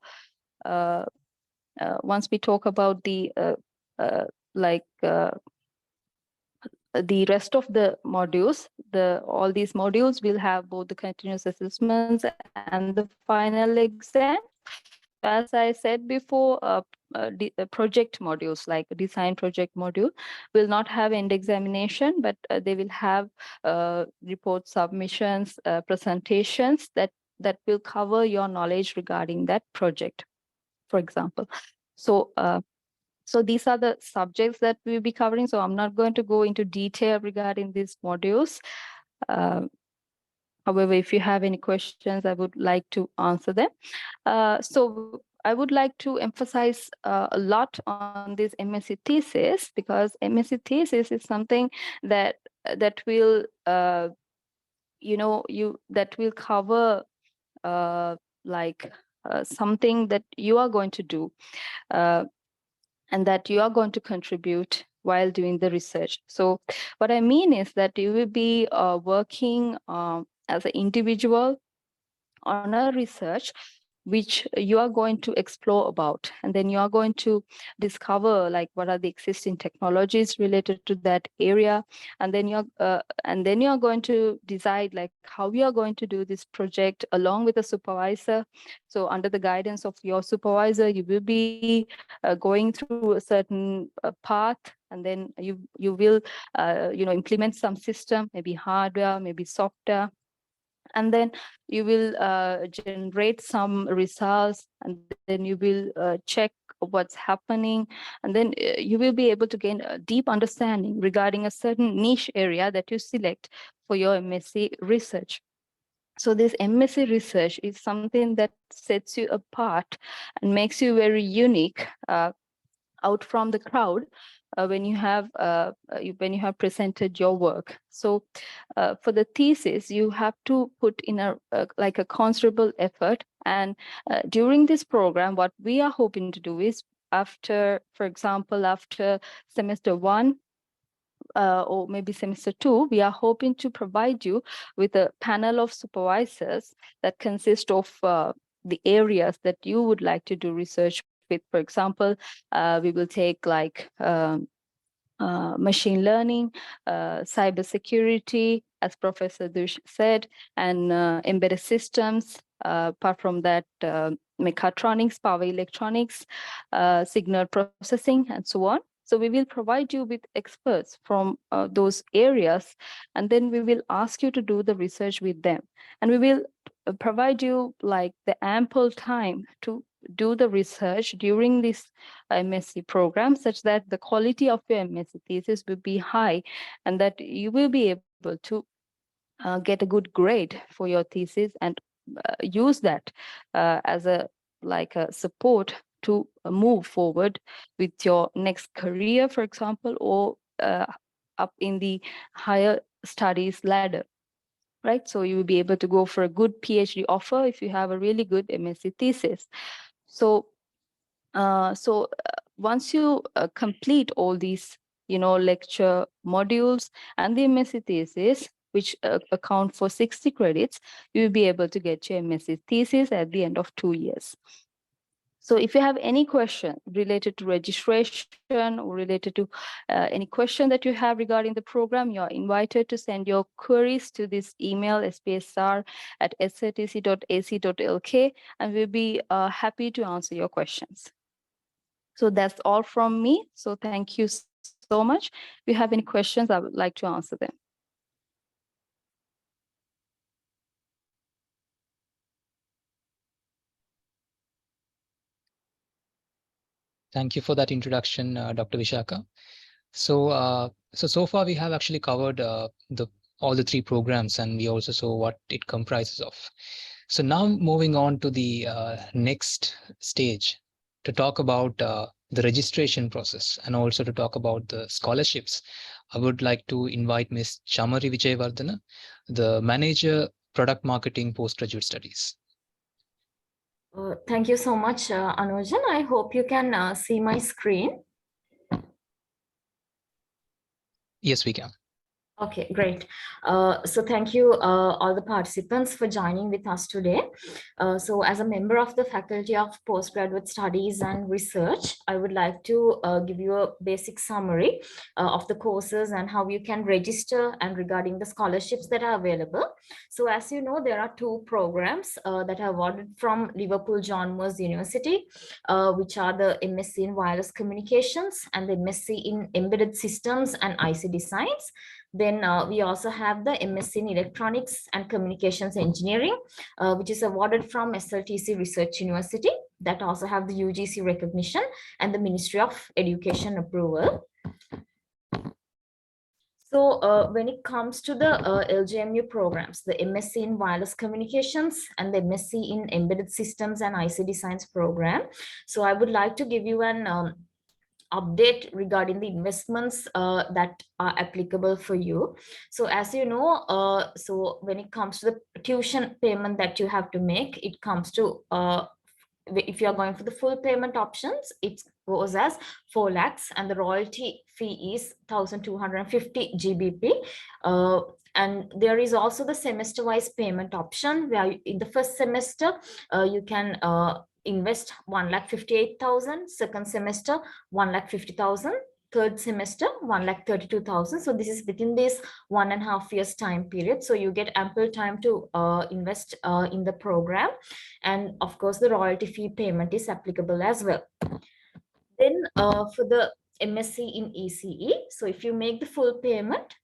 the rest of the modules, all these modules will have both the continuous assessments and the final exam. As I said before, project modules like design project module will not have end examination, but they will have report submissions, presentations that will cover your knowledge regarding that project, for example. So these are the subjects that we'll be covering. So I'm not going to go into detail regarding these modules. However, if you have any questions, I would like to answer them. So I would like to emphasize a lot on this MSc thesis, because MSc thesis is something that will that will cover something that you are going to do. And that you are going to contribute while doing the research. So what I mean is that you will be working as an individual on a research which you are going to explore about, and then you are going to discover like what are the existing technologies related to that area, and then you're going to decide like how you are going to do this project along with a supervisor. So under the guidance of your supervisor, you will be going through a certain path, and then you will implement some system, maybe hardware, maybe software, and then you will generate some results, and then you will check what's happening, and then you will be able to gain a deep understanding regarding a certain niche area that you select for your MSc research. So this MSc research is something that sets you apart and makes you very unique out from the crowd when you have presented your work. So for the thesis, you have to put in like a considerable effort. And during this program, what we are hoping to do is after, for example, after semester 1, or maybe semester 2, we are hoping to provide you with a panel of supervisors that consist of the areas that you would like to do research with. For example, we will take like machine learning, cybersecurity, as Professor Dush said, and embedded systems. Apart from that, mechatronics, power electronics, signal processing, and so on. So we will provide you with experts from those areas, and then we will ask you to do the research with them. And we will provide you like the ample time to do the research during this MSc program, such that the quality of your MSc thesis will be high, and that you will be able to get a good grade for your thesis, and use that as a support to move forward with your next career, for example, or up in the higher studies ladder. Right, so you will be able to go for a good PhD offer if you have a really good MSc thesis. So once you complete all these, lecture modules and the MSc thesis, which account for 60 credits, you will be able to get your MSc thesis at the end of 2 years. So if you have any question related to registration or related to any question that you have regarding the program, you're invited to send your queries to this email, spsr@sltc.ac.lk, and we'll be happy to answer your questions. So that's all from me. So thank you so much. If you have any questions, I would like to answer them. Thank you for that introduction, Dr. Vishaka. So so far we have actually covered all the 3 programs, and we also saw what it comprises of. So now moving on to the next stage to talk about the registration process, and also to talk about the scholarships. I would like to invite Ms. Chamari Vijayvardhana, the Manager, Product Marketing, Postgraduate Studies. Thank you so much, Anujan. I hope you can see my screen. Yes, we can. Okay, great. So thank you all the participants for joining with us today. So as a member of the Faculty of Postgraduate Studies and Research, I would like to give you a basic summary of the courses and how you can register, and regarding the scholarships that are available. So as you know, there are 2 programs that are awarded from Liverpool John Moores University, which are the MSc in Wireless Communications and the MSc in Embedded Systems and IC Designs. Then we also have the MSc in Electronics and Communications Engineering, which is awarded from SLTC Research University, that also have the UGC recognition and the Ministry of Education approval. So when it comes to the LJMU programs, the MSc in Wireless Communications and the MSc in Embedded Systems and IC Designs program, so I would like to give you an update regarding the investments that are applicable for you. So as you know, so when it comes to the tuition payment that you have to make, it comes to if you are going for the full payment options, it's goes as 4 lakhs, and the royalty fee is 1,250 GBP. And there is also the semester-wise payment option, where in the first semester you can invest 1,58,000, second semester 1,50,000, third semester 1,32,000. So this is within this 1.5 years time period. So you get ample time to invest in the program, and of course the royalty fee payment is applicable as well. Then for the MSc in ECE, so if you make the full payment,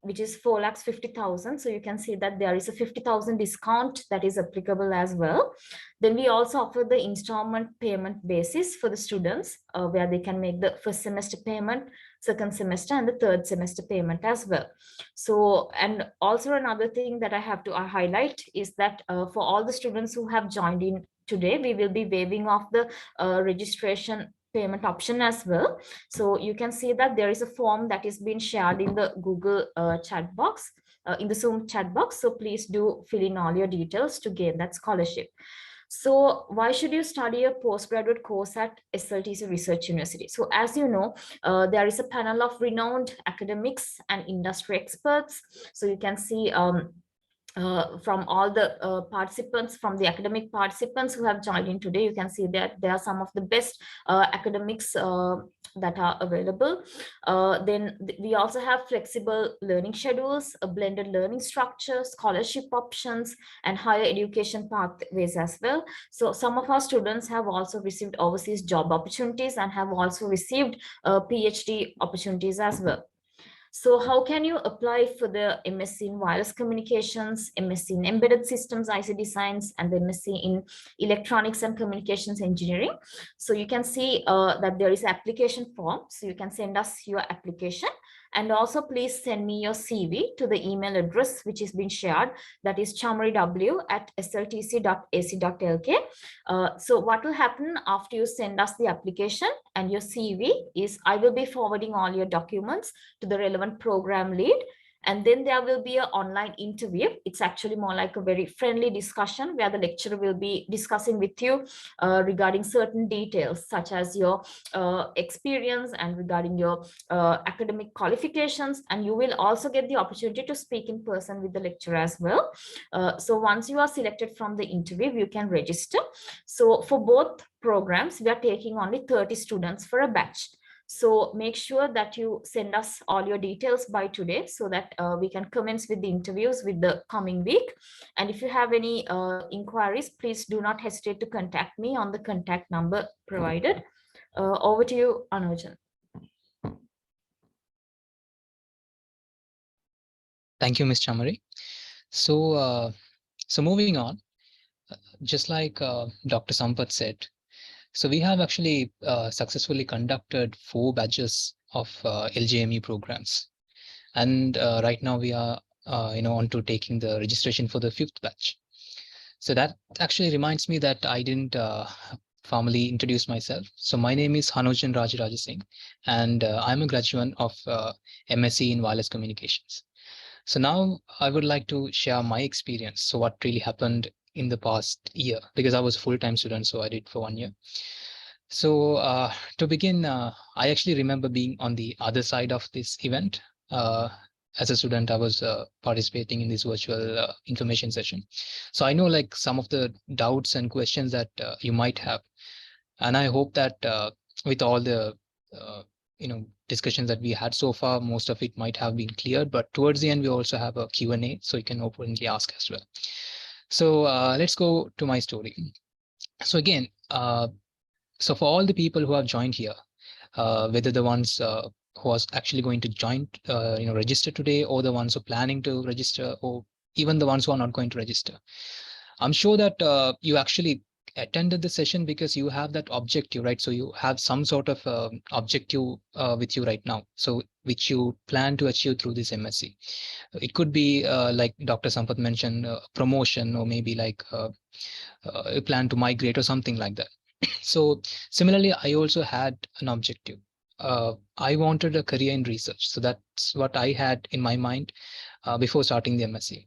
which is 4,50,000, so you can see that there is a 50,000 discount that is applicable as well. Then we also offer the installment payment basis for the students, where they can make the first semester payment, second semester, and the third semester payment as well. So, and also another thing that I have to highlight is that for all the students who have joined in today, we will be waiving off the registration payment option as well. So you can see that there is a form that is being shared in the Google chat box, in the Zoom chat box. So please do fill in all your details to gain that scholarship. So why should you study a postgraduate course at SLTC Research University? So as you know, there is a panel of renowned academics and industry experts. So you can see from all the participants, from the academic participants who have joined in today, you can see that there are some of the best academics that are available. Then we also have flexible learning schedules, a blended learning structure, scholarship options, and higher education pathways as well. So some of our students have also received overseas job opportunities and have also received PhD opportunities as well. So how can you apply for the MSc in wireless communications, MSc in embedded systems, IC designs, and the MSc in electronics and communications engineering? So you can see that there is an application form. So you can send us your application, and also please send me your CV to the email address which is being shared, that is chamariw@sltc.ac.lk. So what will happen after you send us the application and your CV is I will be forwarding all your documents to the relevant program lead, and then there will be an online interview. It's actually more like a very friendly discussion where the lecturer will be discussing with you regarding certain details such as your experience and regarding your academic qualifications, and you will also get the opportunity to speak in person with the lecturer as well. So once you are selected from the interview, you can register. So for both programs, we are taking only 30 students for a batch. So make sure that you send us all your details by today so that we can commence with the interviews with the coming week. And if you have any inquiries, please do not hesitate to contact me on the contact number provided. Over to you, Anujan. Thank you, Ms. Chamari. So, so moving on, just like Dr. Sampath said, so we have actually successfully conducted 4 batches of LGME programs, and right now we are on to taking the registration for the 5th batch. So that actually reminds me that I didn't formally introduce myself. So my name is Hanujan Rajaraja Singh, and I'm a graduate of MSc in wireless communications. So now I would like to share my experience. So what really happened in the past year, because I was a full-time student, so I did for 1 year. So to begin, I actually remember being on the other side of this event. As a student, I was participating in this virtual information session. So I know like some of the doubts and questions that you might have. And I hope that with all the discussions that we had so far, most of it might have been cleared, but towards the end, we also have a Q&A, so you can openly ask as well. So let's go to my story. So again, so for all the people who have joined here, whether the ones who are actually going to join, register today, or the ones who are planning to register, or even the ones who are not going to register, I'm sure that you actually attended the session because you have that objective, right? So you have some sort of objective with you right now, so which you plan to achieve through this MSc. It could be like Dr. Sampath mentioned, promotion, or maybe like a plan to migrate or something like that. So similarly, I also had an objective. I wanted a career in research. So that's what I had in my mind before starting the MSc.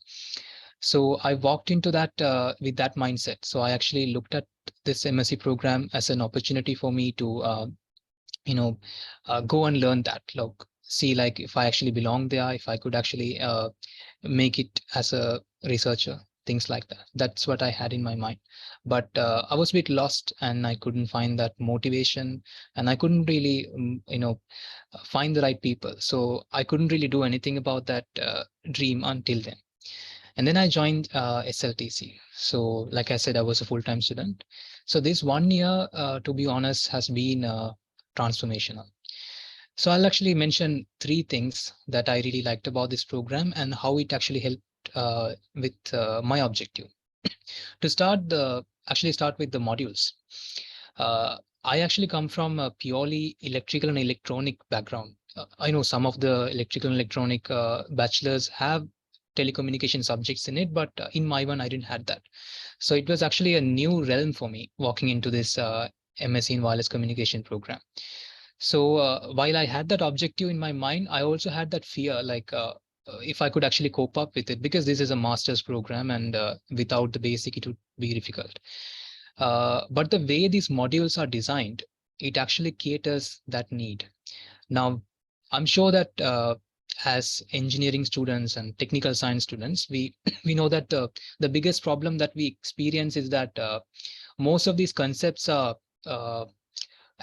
So I walked into that with that mindset. So I actually looked at this MSc program as an opportunity for me to go and learn that. Look, see, like if I actually belong there, if I could actually make it as a researcher, things like that. That's what I had in my mind. But I was a bit lost, and I couldn't find that motivation, and I couldn't really find the right people. So I couldn't really do anything about that dream until then. And then I joined SLTC. So like I said, I was a full-time student. So this 1 year, to be honest, has been transformational. So I'll actually mention 3 things that I really liked about this program and how it actually helped with my objective. To start with the modules. I actually come from a purely electrical and electronic background. I know some of the electrical and electronic bachelors have telecommunication subjects in it, but in my one, I didn't have that. So it was actually a new realm for me walking into this MSc in wireless communication program. So while I had that objective in my mind, I also had that fear, like if I could actually cope up with it, because this is a master's program, and without the basic, it would be difficult. But the way these modules are designed, it actually caters that need. Now, I'm sure that as engineering students and technical science students, we know that the biggest problem that we experience is that most of these concepts are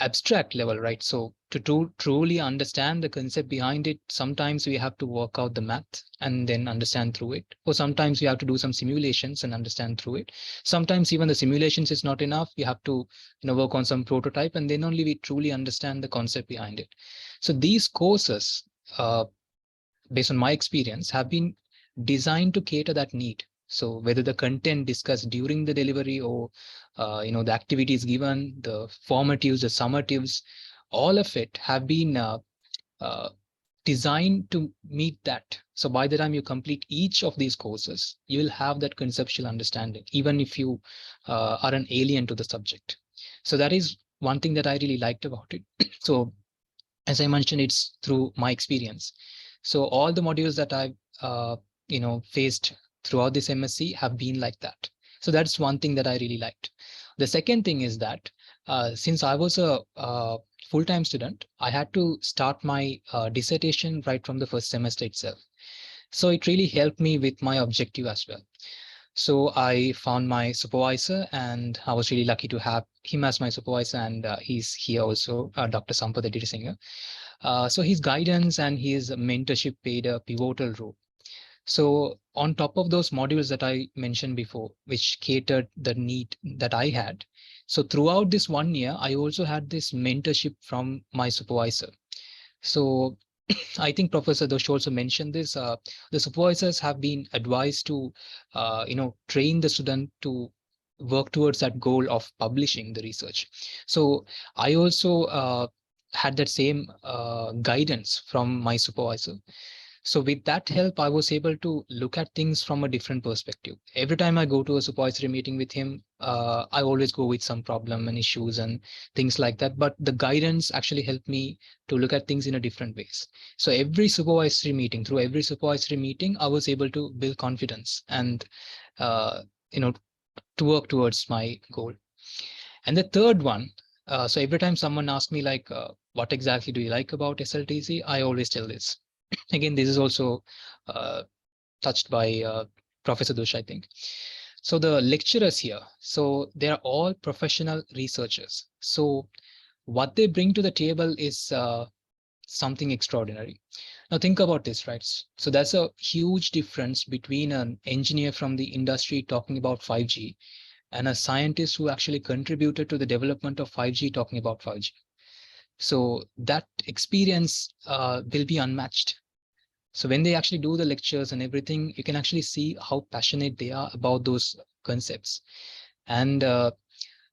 abstract level, right? So to truly understand the concept behind it, sometimes we have to work out the math and then understand through it. Or sometimes we have to do some simulations and understand through it. Sometimes even the simulations is not enough. We have to work on some prototype, and then only we truly understand the concept behind it. So these courses, based on my experience, have been designed to cater that need. So whether the content discussed during the delivery or the activities given, the formatives, the summatives, all of it have been designed to meet that. So by the time you complete each of these courses, you will have that conceptual understanding, even if you are an alien to the subject. So that is one thing that I really liked about it. So as I mentioned, it's through my experience. So all the modules that I've faced throughout this MSc have been like that. So that's one thing that I really liked. The second thing is that since I was a full-time student, I had to start my dissertation right from the first semester itself. So it really helped me with my objective as well. So I found my supervisor, and I was really lucky to have him as my supervisor, and he's here also, Dr. Sampath Editisinger. So his guidance and his mentorship played a pivotal role. So on top of those modules that I mentioned before, which catered the need that I had, so throughout this 1 year, I also had this mentorship from my supervisor. So I think Professor Dosh also mentioned this. The supervisors have been advised to, train the student to work towards that goal of publishing the research. So I also had that same guidance from my supervisor. So with that help, I was able to look at things from a different perspective. Every time I go to a supervisory meeting with him, I always go with some problem and issues and things like that. But the guidance actually helped me to look at things in a different ways. So through every supervisory meeting, I was able to build confidence and, to work towards my goal. And the third one, so every time someone asks me like, what exactly do you like about SLTC? I always tell this. Again, this is also touched by Professor Dosh, I think. So the lecturers here, so they're all professional researchers. So what they bring to the table is something extraordinary. Now think about this, right? So that's a huge difference between an engineer from the industry talking about 5G and a scientist who actually contributed to the development of 5G talking about 5G. So that experience will be unmatched. So when they actually do the lectures and everything, you can actually see how passionate they are about those concepts. And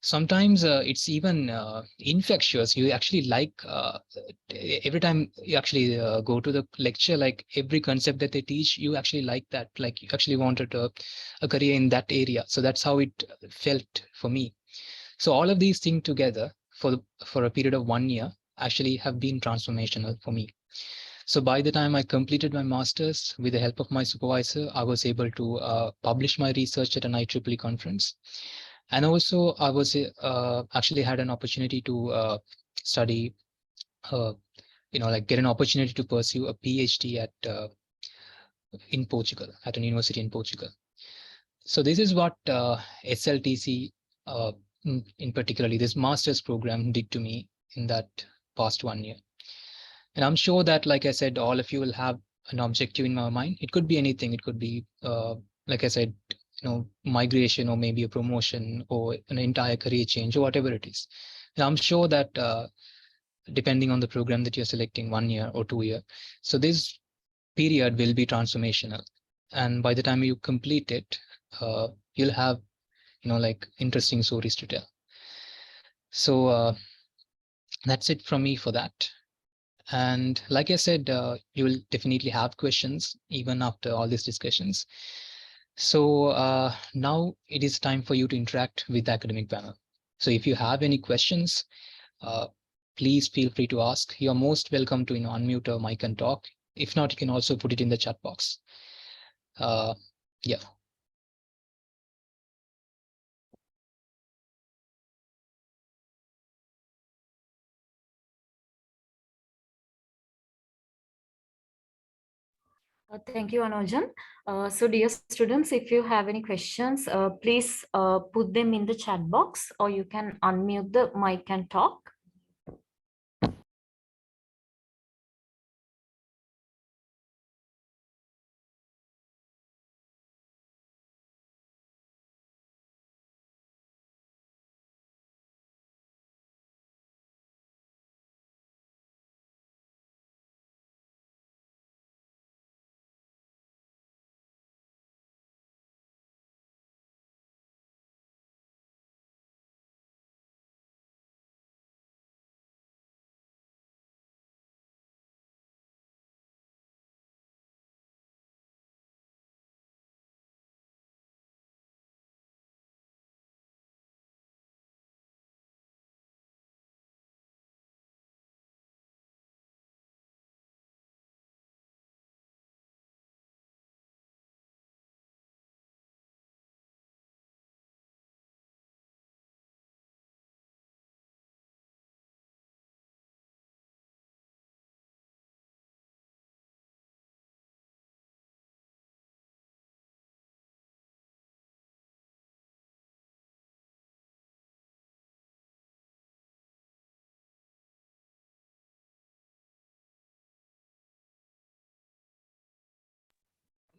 sometimes it's even infectious. You actually like every time you actually go to the lecture, like every concept that they teach, you actually like that, like you actually wanted a career in that area. So that's how it felt for me. So all of these things together for a period of 1 year actually have been transformational for me. So by the time I completed my master's, with the help of my supervisor, I was able to publish my research at an IEEE conference. And also I was actually had an opportunity to study, get an opportunity to pursue a PhD in Portugal, at an university in Portugal. So this is what SLTC, in particularly this master's program, did to me in that past 1 year. And I'm sure that, like I said, all of you will have an objective in my mind. It could be anything. It could be, like I said, migration, or maybe a promotion, or an entire career change, or whatever it is. And I'm sure that depending on the program that you're selecting, 1 year or 2 year, so this period will be transformational. And by the time you complete it, you'll have, interesting stories to tell. So that's it from me for that. And like I said, you will definitely have questions even after all these discussions. So now it is time for you to interact with the academic panel. So if you have any questions, please feel free to ask. You're most welcome to unmute your mic and talk. If not, you can also put it in the chat box. Yeah. Thank you, Anujan. So dear students, if you have any questions, please put them in the chat box, or you can unmute the mic and talk.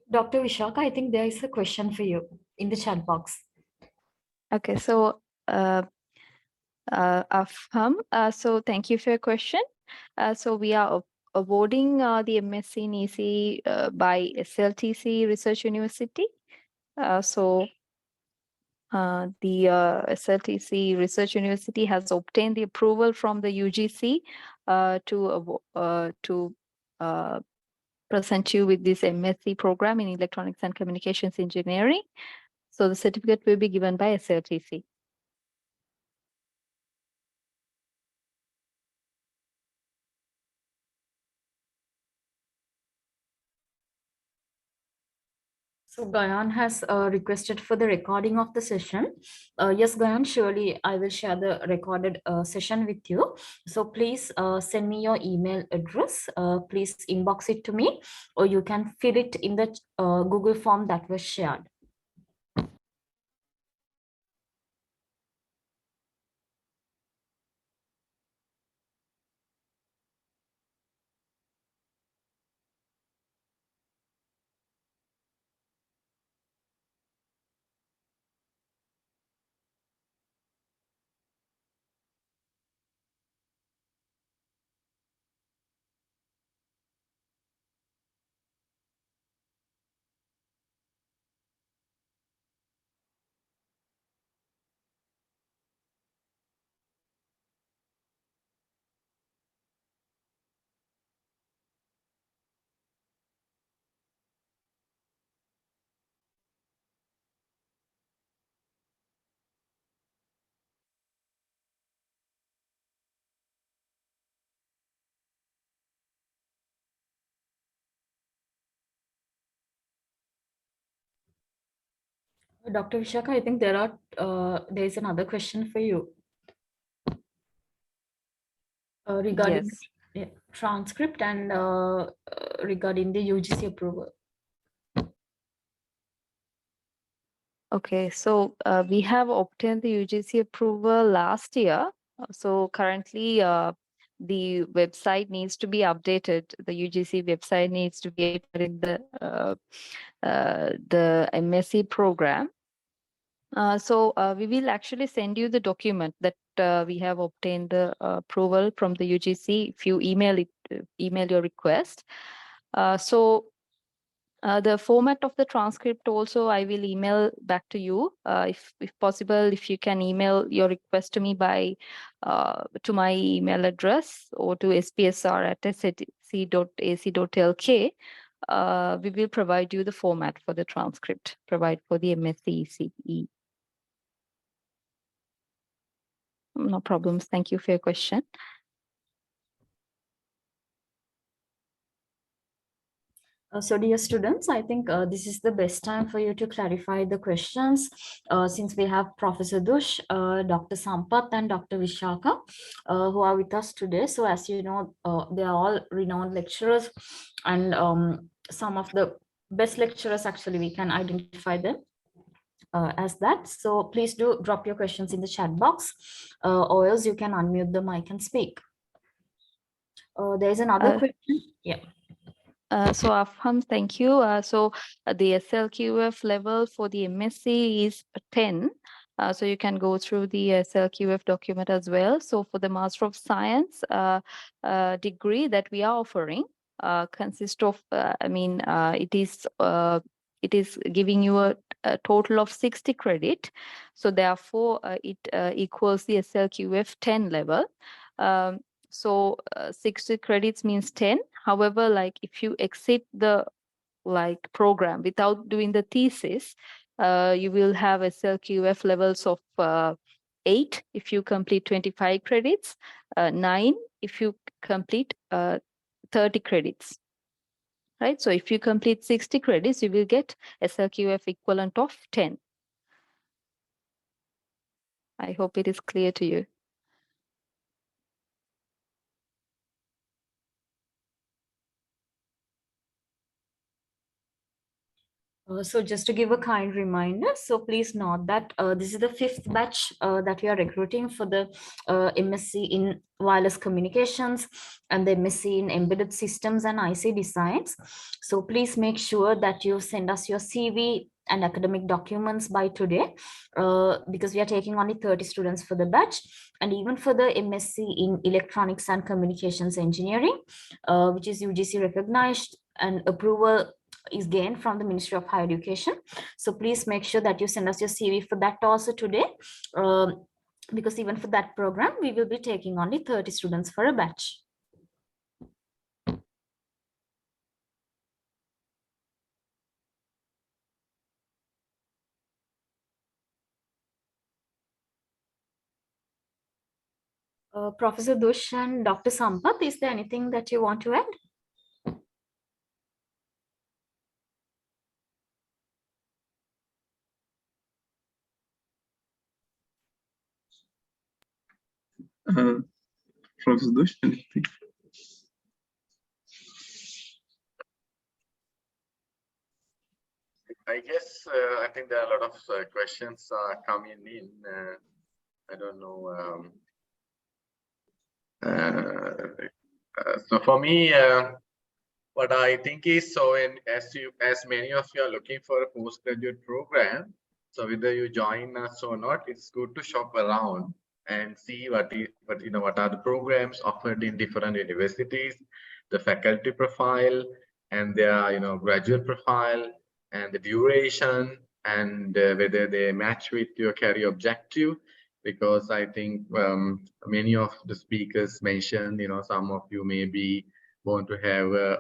Dr. Vishaka, I think there is a question for you in the chat box. Okay, so Afham, so thank you for your question. So we are awarding the MSc in EC by SLTC Research University. The SLTC Research University has obtained the approval from the UGC to present you with this MSc program in Electronics and Communications Engineering. So the certificate will be given by SLTC. So Gayan has requested for the recording of the session. Yes, Gayan, surely I will share the recorded session with you. So please send me your email address. Please inbox it to me, or you can fill it in the Google form that was shared. Dr. Vishaka, I think there is another question for you regarding Yes. transcript and regarding the UGC approval. Okay, so we have obtained the UGC approval last year. So currently, the website needs to be updated. The UGC website needs to be updated in the MSc program. So we will actually send you the document that we have obtained the approval from the UGC if you email your request. So the format of the transcript also I will email back to you. If possible, if you can email your request to me by to my email address or to spsr@sltc.ac.lk. We will provide you the format for the transcript, provide for the MSc ECE. No problems. Thank you for your question. So dear students, I think this is the best time for you to clarify the questions since we have Professor Dush, Dr. Sampath and Dr. Vishaka who are with us today. So as you know, they are all renowned lecturers and some of the best lecturers, actually we can identify them as that. So please do drop your questions in the chat box or else you can unmute the mic and speak. There is another question. Yeah. So Afham, thank you. So the SLQF level for the MSc is 10. So you can go through the SLQF document as well. So for the Master of Science degree that we are offering consists of, it is giving you a total of 60 credit. So therefore, it equals the SLQF 10 level. So 60 credits means 10. However, like if you exit the program without doing the thesis, you will have SLQF levels of 8 if you complete 25 credits, 9 if you complete 30 credits. Right. So if you complete 60 credits, you will get SLQF equivalent of 10. I hope it is clear to you. So just to give a kind reminder, so please note that this is the 5th batch that we are recruiting for the MSc in wireless communications and the MSc in embedded systems and IC designs. So please make sure that you send us your CV and academic documents by today because we are taking only 30 students for the batch. And even for the MSc in electronics and communications engineering, which is UGC recognized and approval is gained from the Ministry of Higher Education. So please make sure that you send us your CV for that also today, because even for that program, we will be taking only 30 students for a batch. Professor Dush and Dr. Sampath, is there anything that you want to add? Professor Dush, anything? I guess I think there are a lot of questions coming in. I don't know. So for me, what I think is, so as many of you are looking for a postgraduate program, so whether you join us or not, it's good to shop around and see what are the programs offered in different universities, the faculty profile, and their graduate profile, and the duration, and whether they match with your career objective. Because I think many of the speakers mentioned, some of you may be want to have a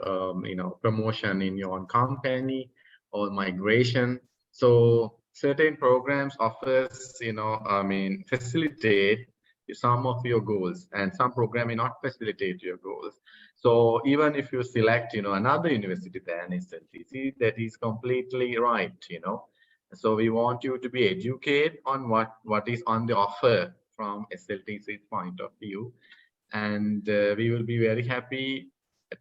promotion in your own company or migration. So certain programs offers facilitate some of your goals, and some program may not facilitate your goals. So even if you select another university than SLTC, that is completely right. So we want you to be educated on what is on the offer from SLTC's point of view. And we will be very happy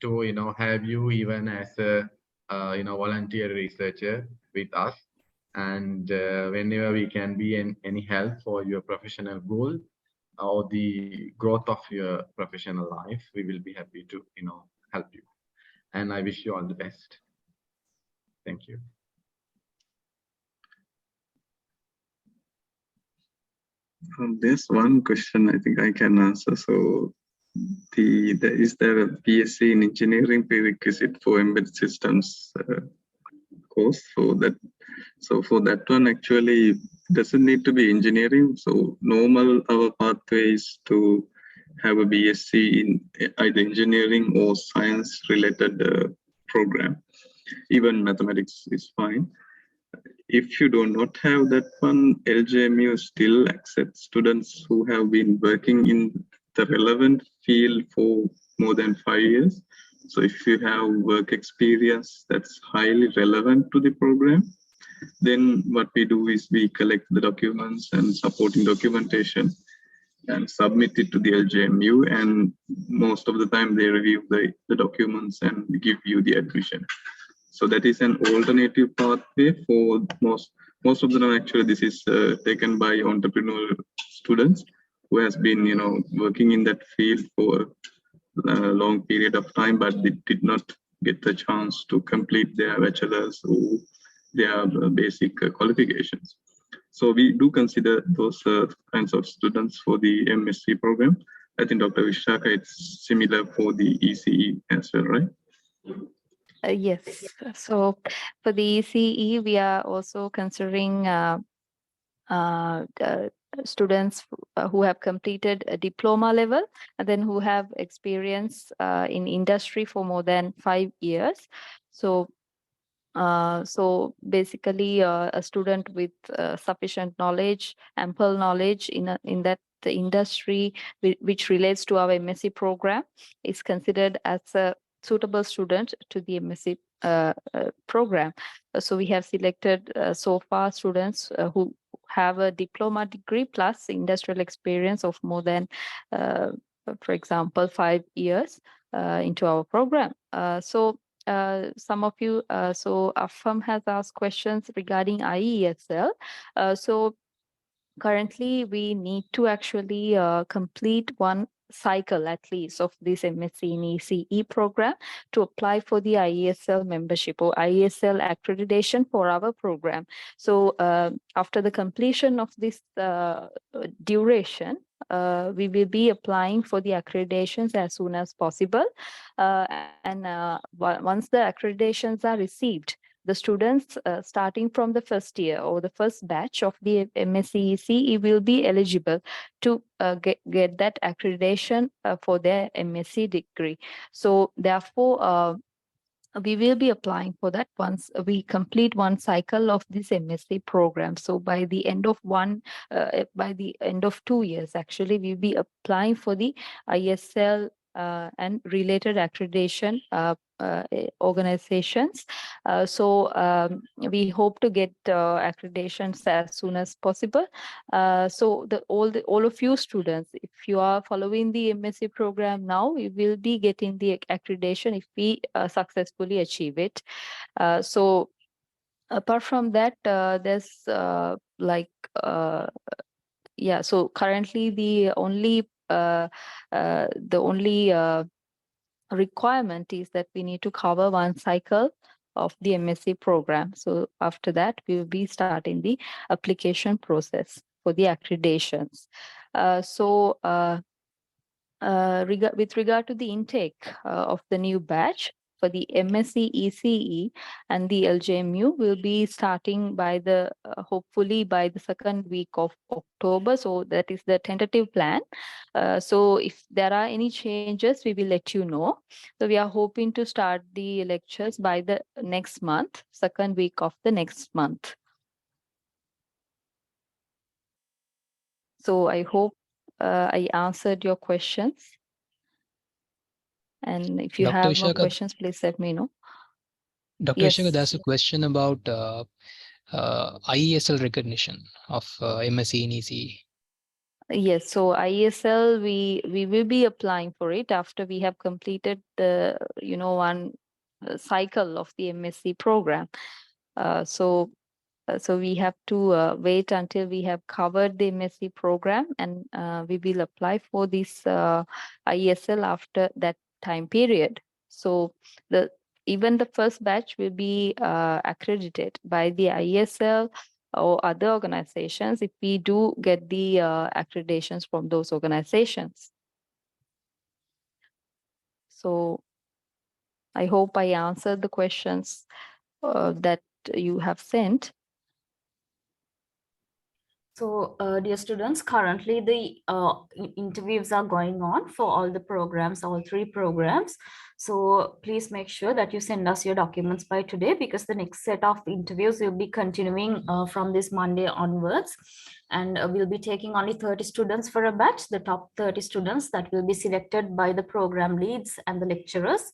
to, have you even as a, volunteer researcher with us. And whenever we can be any help for your professional goal or the growth of your professional life, we will be happy to, help you. And I wish you all the best. Thank you. There's one question I think I can answer. So, is there a BSc in engineering prerequisite for embedded systems course? So for that one, actually, doesn't need to be engineering. So normal our pathway is to have a BSc in either engineering or science related program. Even mathematics is fine. If you do not have that one, LJMU still accepts students who have been working in the relevant field for more than 5 years. So if you have work experience that's highly relevant to the program, then what we do is we collect the documents and supporting documentation and submit it to the LJMU, and most of the time they review the documents and give you the admission. So that is an alternative pathway for most of the time. Actually, this is taken by entrepreneurial students who has been, working in that field for a long period of time, but they did not get the chance to complete their bachelor's or their basic qualifications. So we do consider those kinds of students for the MSc program. I think Dr. Vishaka, it's similar for the ECE as well, right? Yes. So for the ECE, we are also considering students who have completed a diploma level and then who have experience in industry for more than 5 years. So basically, a student with sufficient knowledge, ample knowledge in that the industry which relates to our MSc program is considered as a suitable student to the MSc program. So we have selected so far students who have a diploma degree plus industrial experience of more than, for example, 5 years into our program. Some of you, so Afam has asked questions regarding IESL. So currently we need to actually complete one cycle at least of this MSc in ECE program to apply for the IESL membership or IESL accreditation for our program. So after the completion of this duration, we will be applying for the accreditations as soon as possible. Once the accreditations are received, the students starting from the first year or the first batch of the MSc ECE will be eligible to get that accreditation for their MSc degree. So therefore, we will be applying for that once we complete one cycle of this MSc program. So by the end of by the end of 2 years, actually, we'll be applying for the ISL and related accreditation organizations. We hope to get accreditations as soon as possible. So all of you students, if you are following the MSc program now, you will be getting the accreditation if we successfully achieve it. So apart from that, there's yeah. So currently the only requirement is that we need to cover one cycle of the MSc program. So after that, we will be starting the application process for the accreditations. With regard to the intake of the new batch for the MSc ECE and the LJMU will be starting by hopefully by the second week of October. So that is the tentative plan. So if there are any changes, we will let you know. So we are hoping to start the lectures by the next month, second week of the next month. So I hope I answered your questions. And if you Dr. have more Vishaka, questions, please let me know. Dr. Yes. Vishaka, there's a question about IESL recognition of MSc in ECE? Yes, so IESL, we will be applying for it after we have completed the one cycle of the MSc program. So we have to wait until we have covered the MSc program, and we will apply for this IESL after that time period. So even the first batch will be accredited by the IESL or other organizations if we do get the accreditations from those organizations. So I hope I answered the questions that you have sent. So, dear students, currently the interviews are going on for all the programs, all 3 programs. So please make sure that you send us your documents by today, because the next set of interviews will be continuing from this Monday onwards. And we'll be taking only 30 students for a batch, the top 30 students that will be selected by the program leads and the lecturers.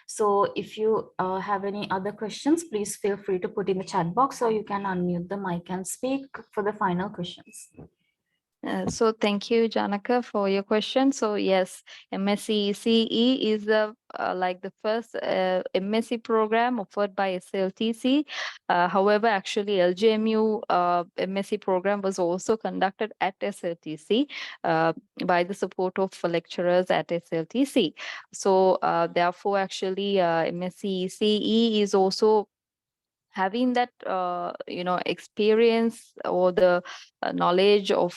So if you have any other questions, please feel free to put in the chat box, or you can unmute the mic and speak for the final questions. So thank you, Janaka, for your question. So yes, MSc ECE is like the first MSc program offered by SLTC. However, actually LJMU MSc program was also conducted at SLTC by the support of lecturers at SLTC. So therefore, actually MSc ECE is also having that experience or the knowledge of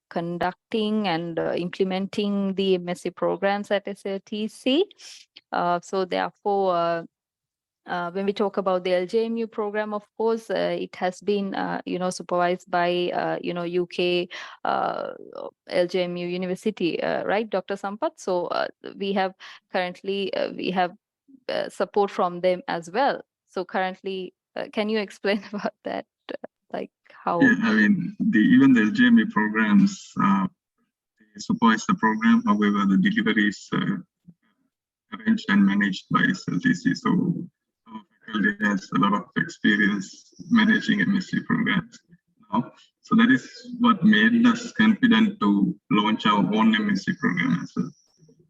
conducting and implementing the MSc programs at SLTC. So therefore, when we talk about the LJMU program, of course, it has been supervised by UK LJMU University, right, Dr. Sampath? So we have currently we have support from them as well. So currently, can you explain about that? Like how? Yeah, I mean, even the LGME programs they supervise the program. However, the delivery is arranged and managed by SLTC. So our faculty has a lot of experience managing MSc programs now. So that is what made us confident to launch our own MSc program as well.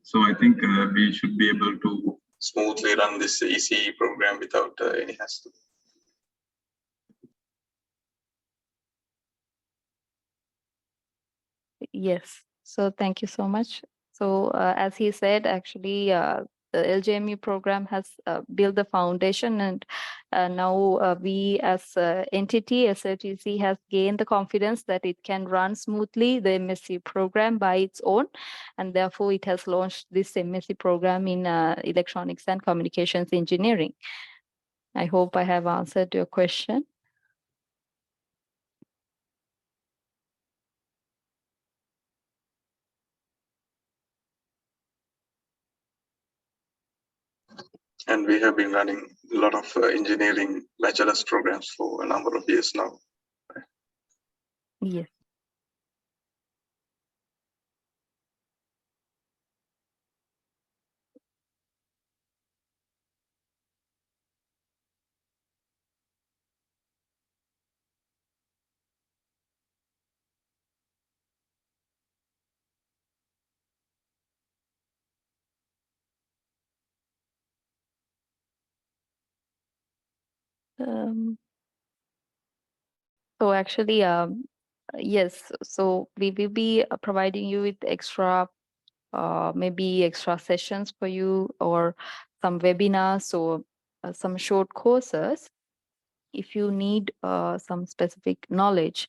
So I think we should be able to smoothly run this ECE program without any hassle. Yes. So thank you so much. So as he said, actually, the LJMU program has built the foundation, and now we as entity, SLTC, has gained the confidence that it can run smoothly the MSc program by its own, and therefore it has launched this MSc program in Electronics and Communications Engineering. I hope I have answered your question. And we have been running a lot of engineering bachelor's programs for a number of years now. Yes. So actually, yes. So we will be providing you with extra, maybe extra sessions for you, or some webinars, or some short courses if you need some specific knowledge.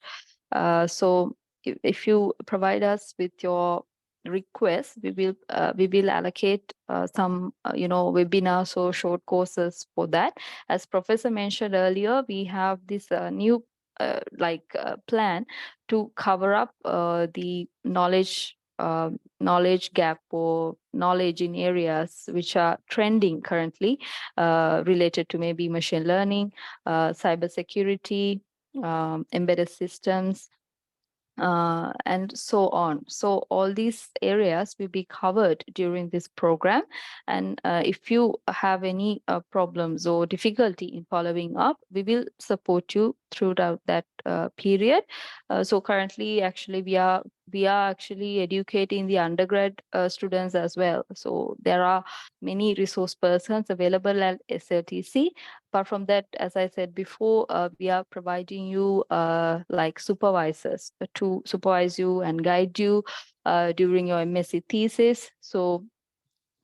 So if you provide us with your request, we will allocate some webinars or short courses for that. As Professor mentioned earlier, we have this new plan to cover up the knowledge gap or knowledge in areas which are trending currently, related to maybe machine learning, cybersecurity, embedded systems, and so on. So all these areas will be covered during this program. And if you have any problems or difficulty in following up, we will support you throughout that period. So currently, actually, we are actually educating the undergrad students as well. So there are many resource persons available at SLTC. Apart from that, as I said before, we are providing you like supervisors to supervise you and guide you during your MSc thesis. So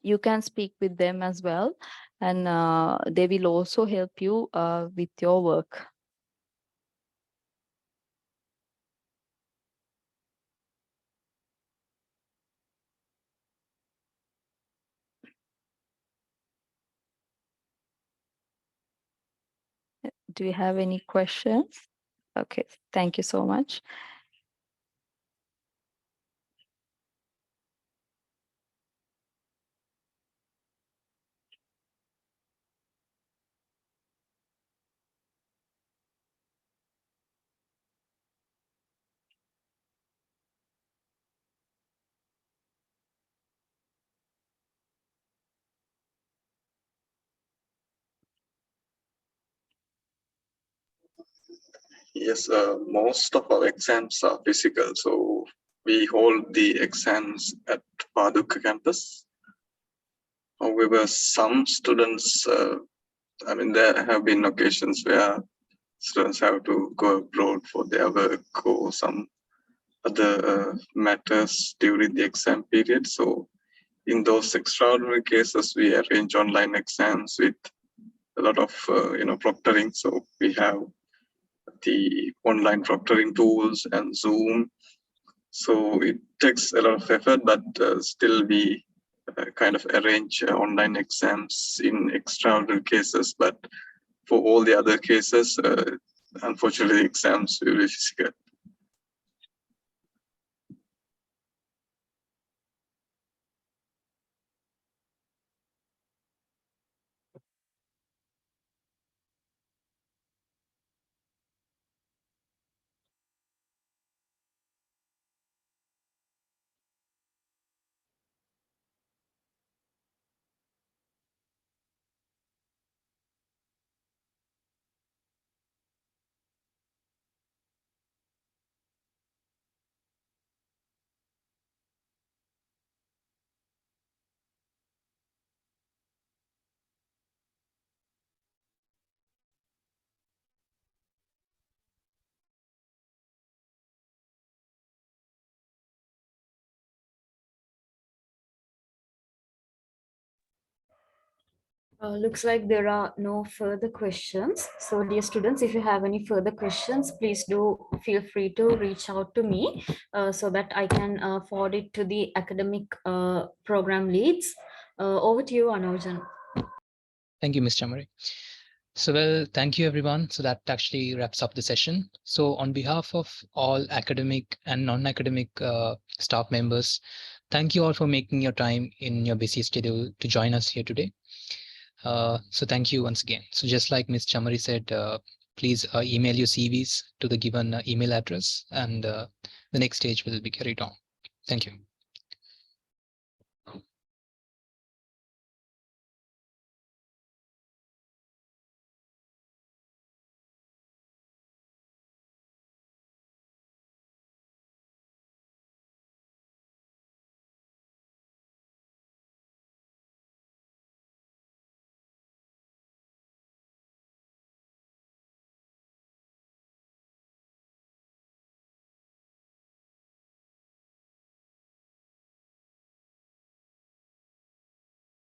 you can speak with them as well, and they will also help you with your work. Do you have any questions? Okay, thank you so much. Yes, most of our exams are physical, so we hold the exams at Paduka campus. However, some students, I mean, there have been occasions where students have to go abroad for their work or some other matters during the exam period. So in those extraordinary cases, we arrange online exams with a lot of proctoring. So we have the online proctoring tools and Zoom. So it takes a lot of effort, but still we kind of arrange online exams in extraordinary cases. But for all the other cases, unfortunately, exams will be physical. Looks like there are no further questions. So dear students, if you have any further questions, please do feel free to reach out to me so that I can forward it to the academic program leads. Over to you, Anojan. Thank you, Ms. Chamari. So, well, thank you, everyone. So that actually wraps up the session. So on behalf of all academic and non-academic staff members, thank you all for making your time in your busy schedule to join us here today. So thank you once again. So just like Ms. Chamari said, please email your CVs to the given email address, and the next stage will be carried on. Thank you.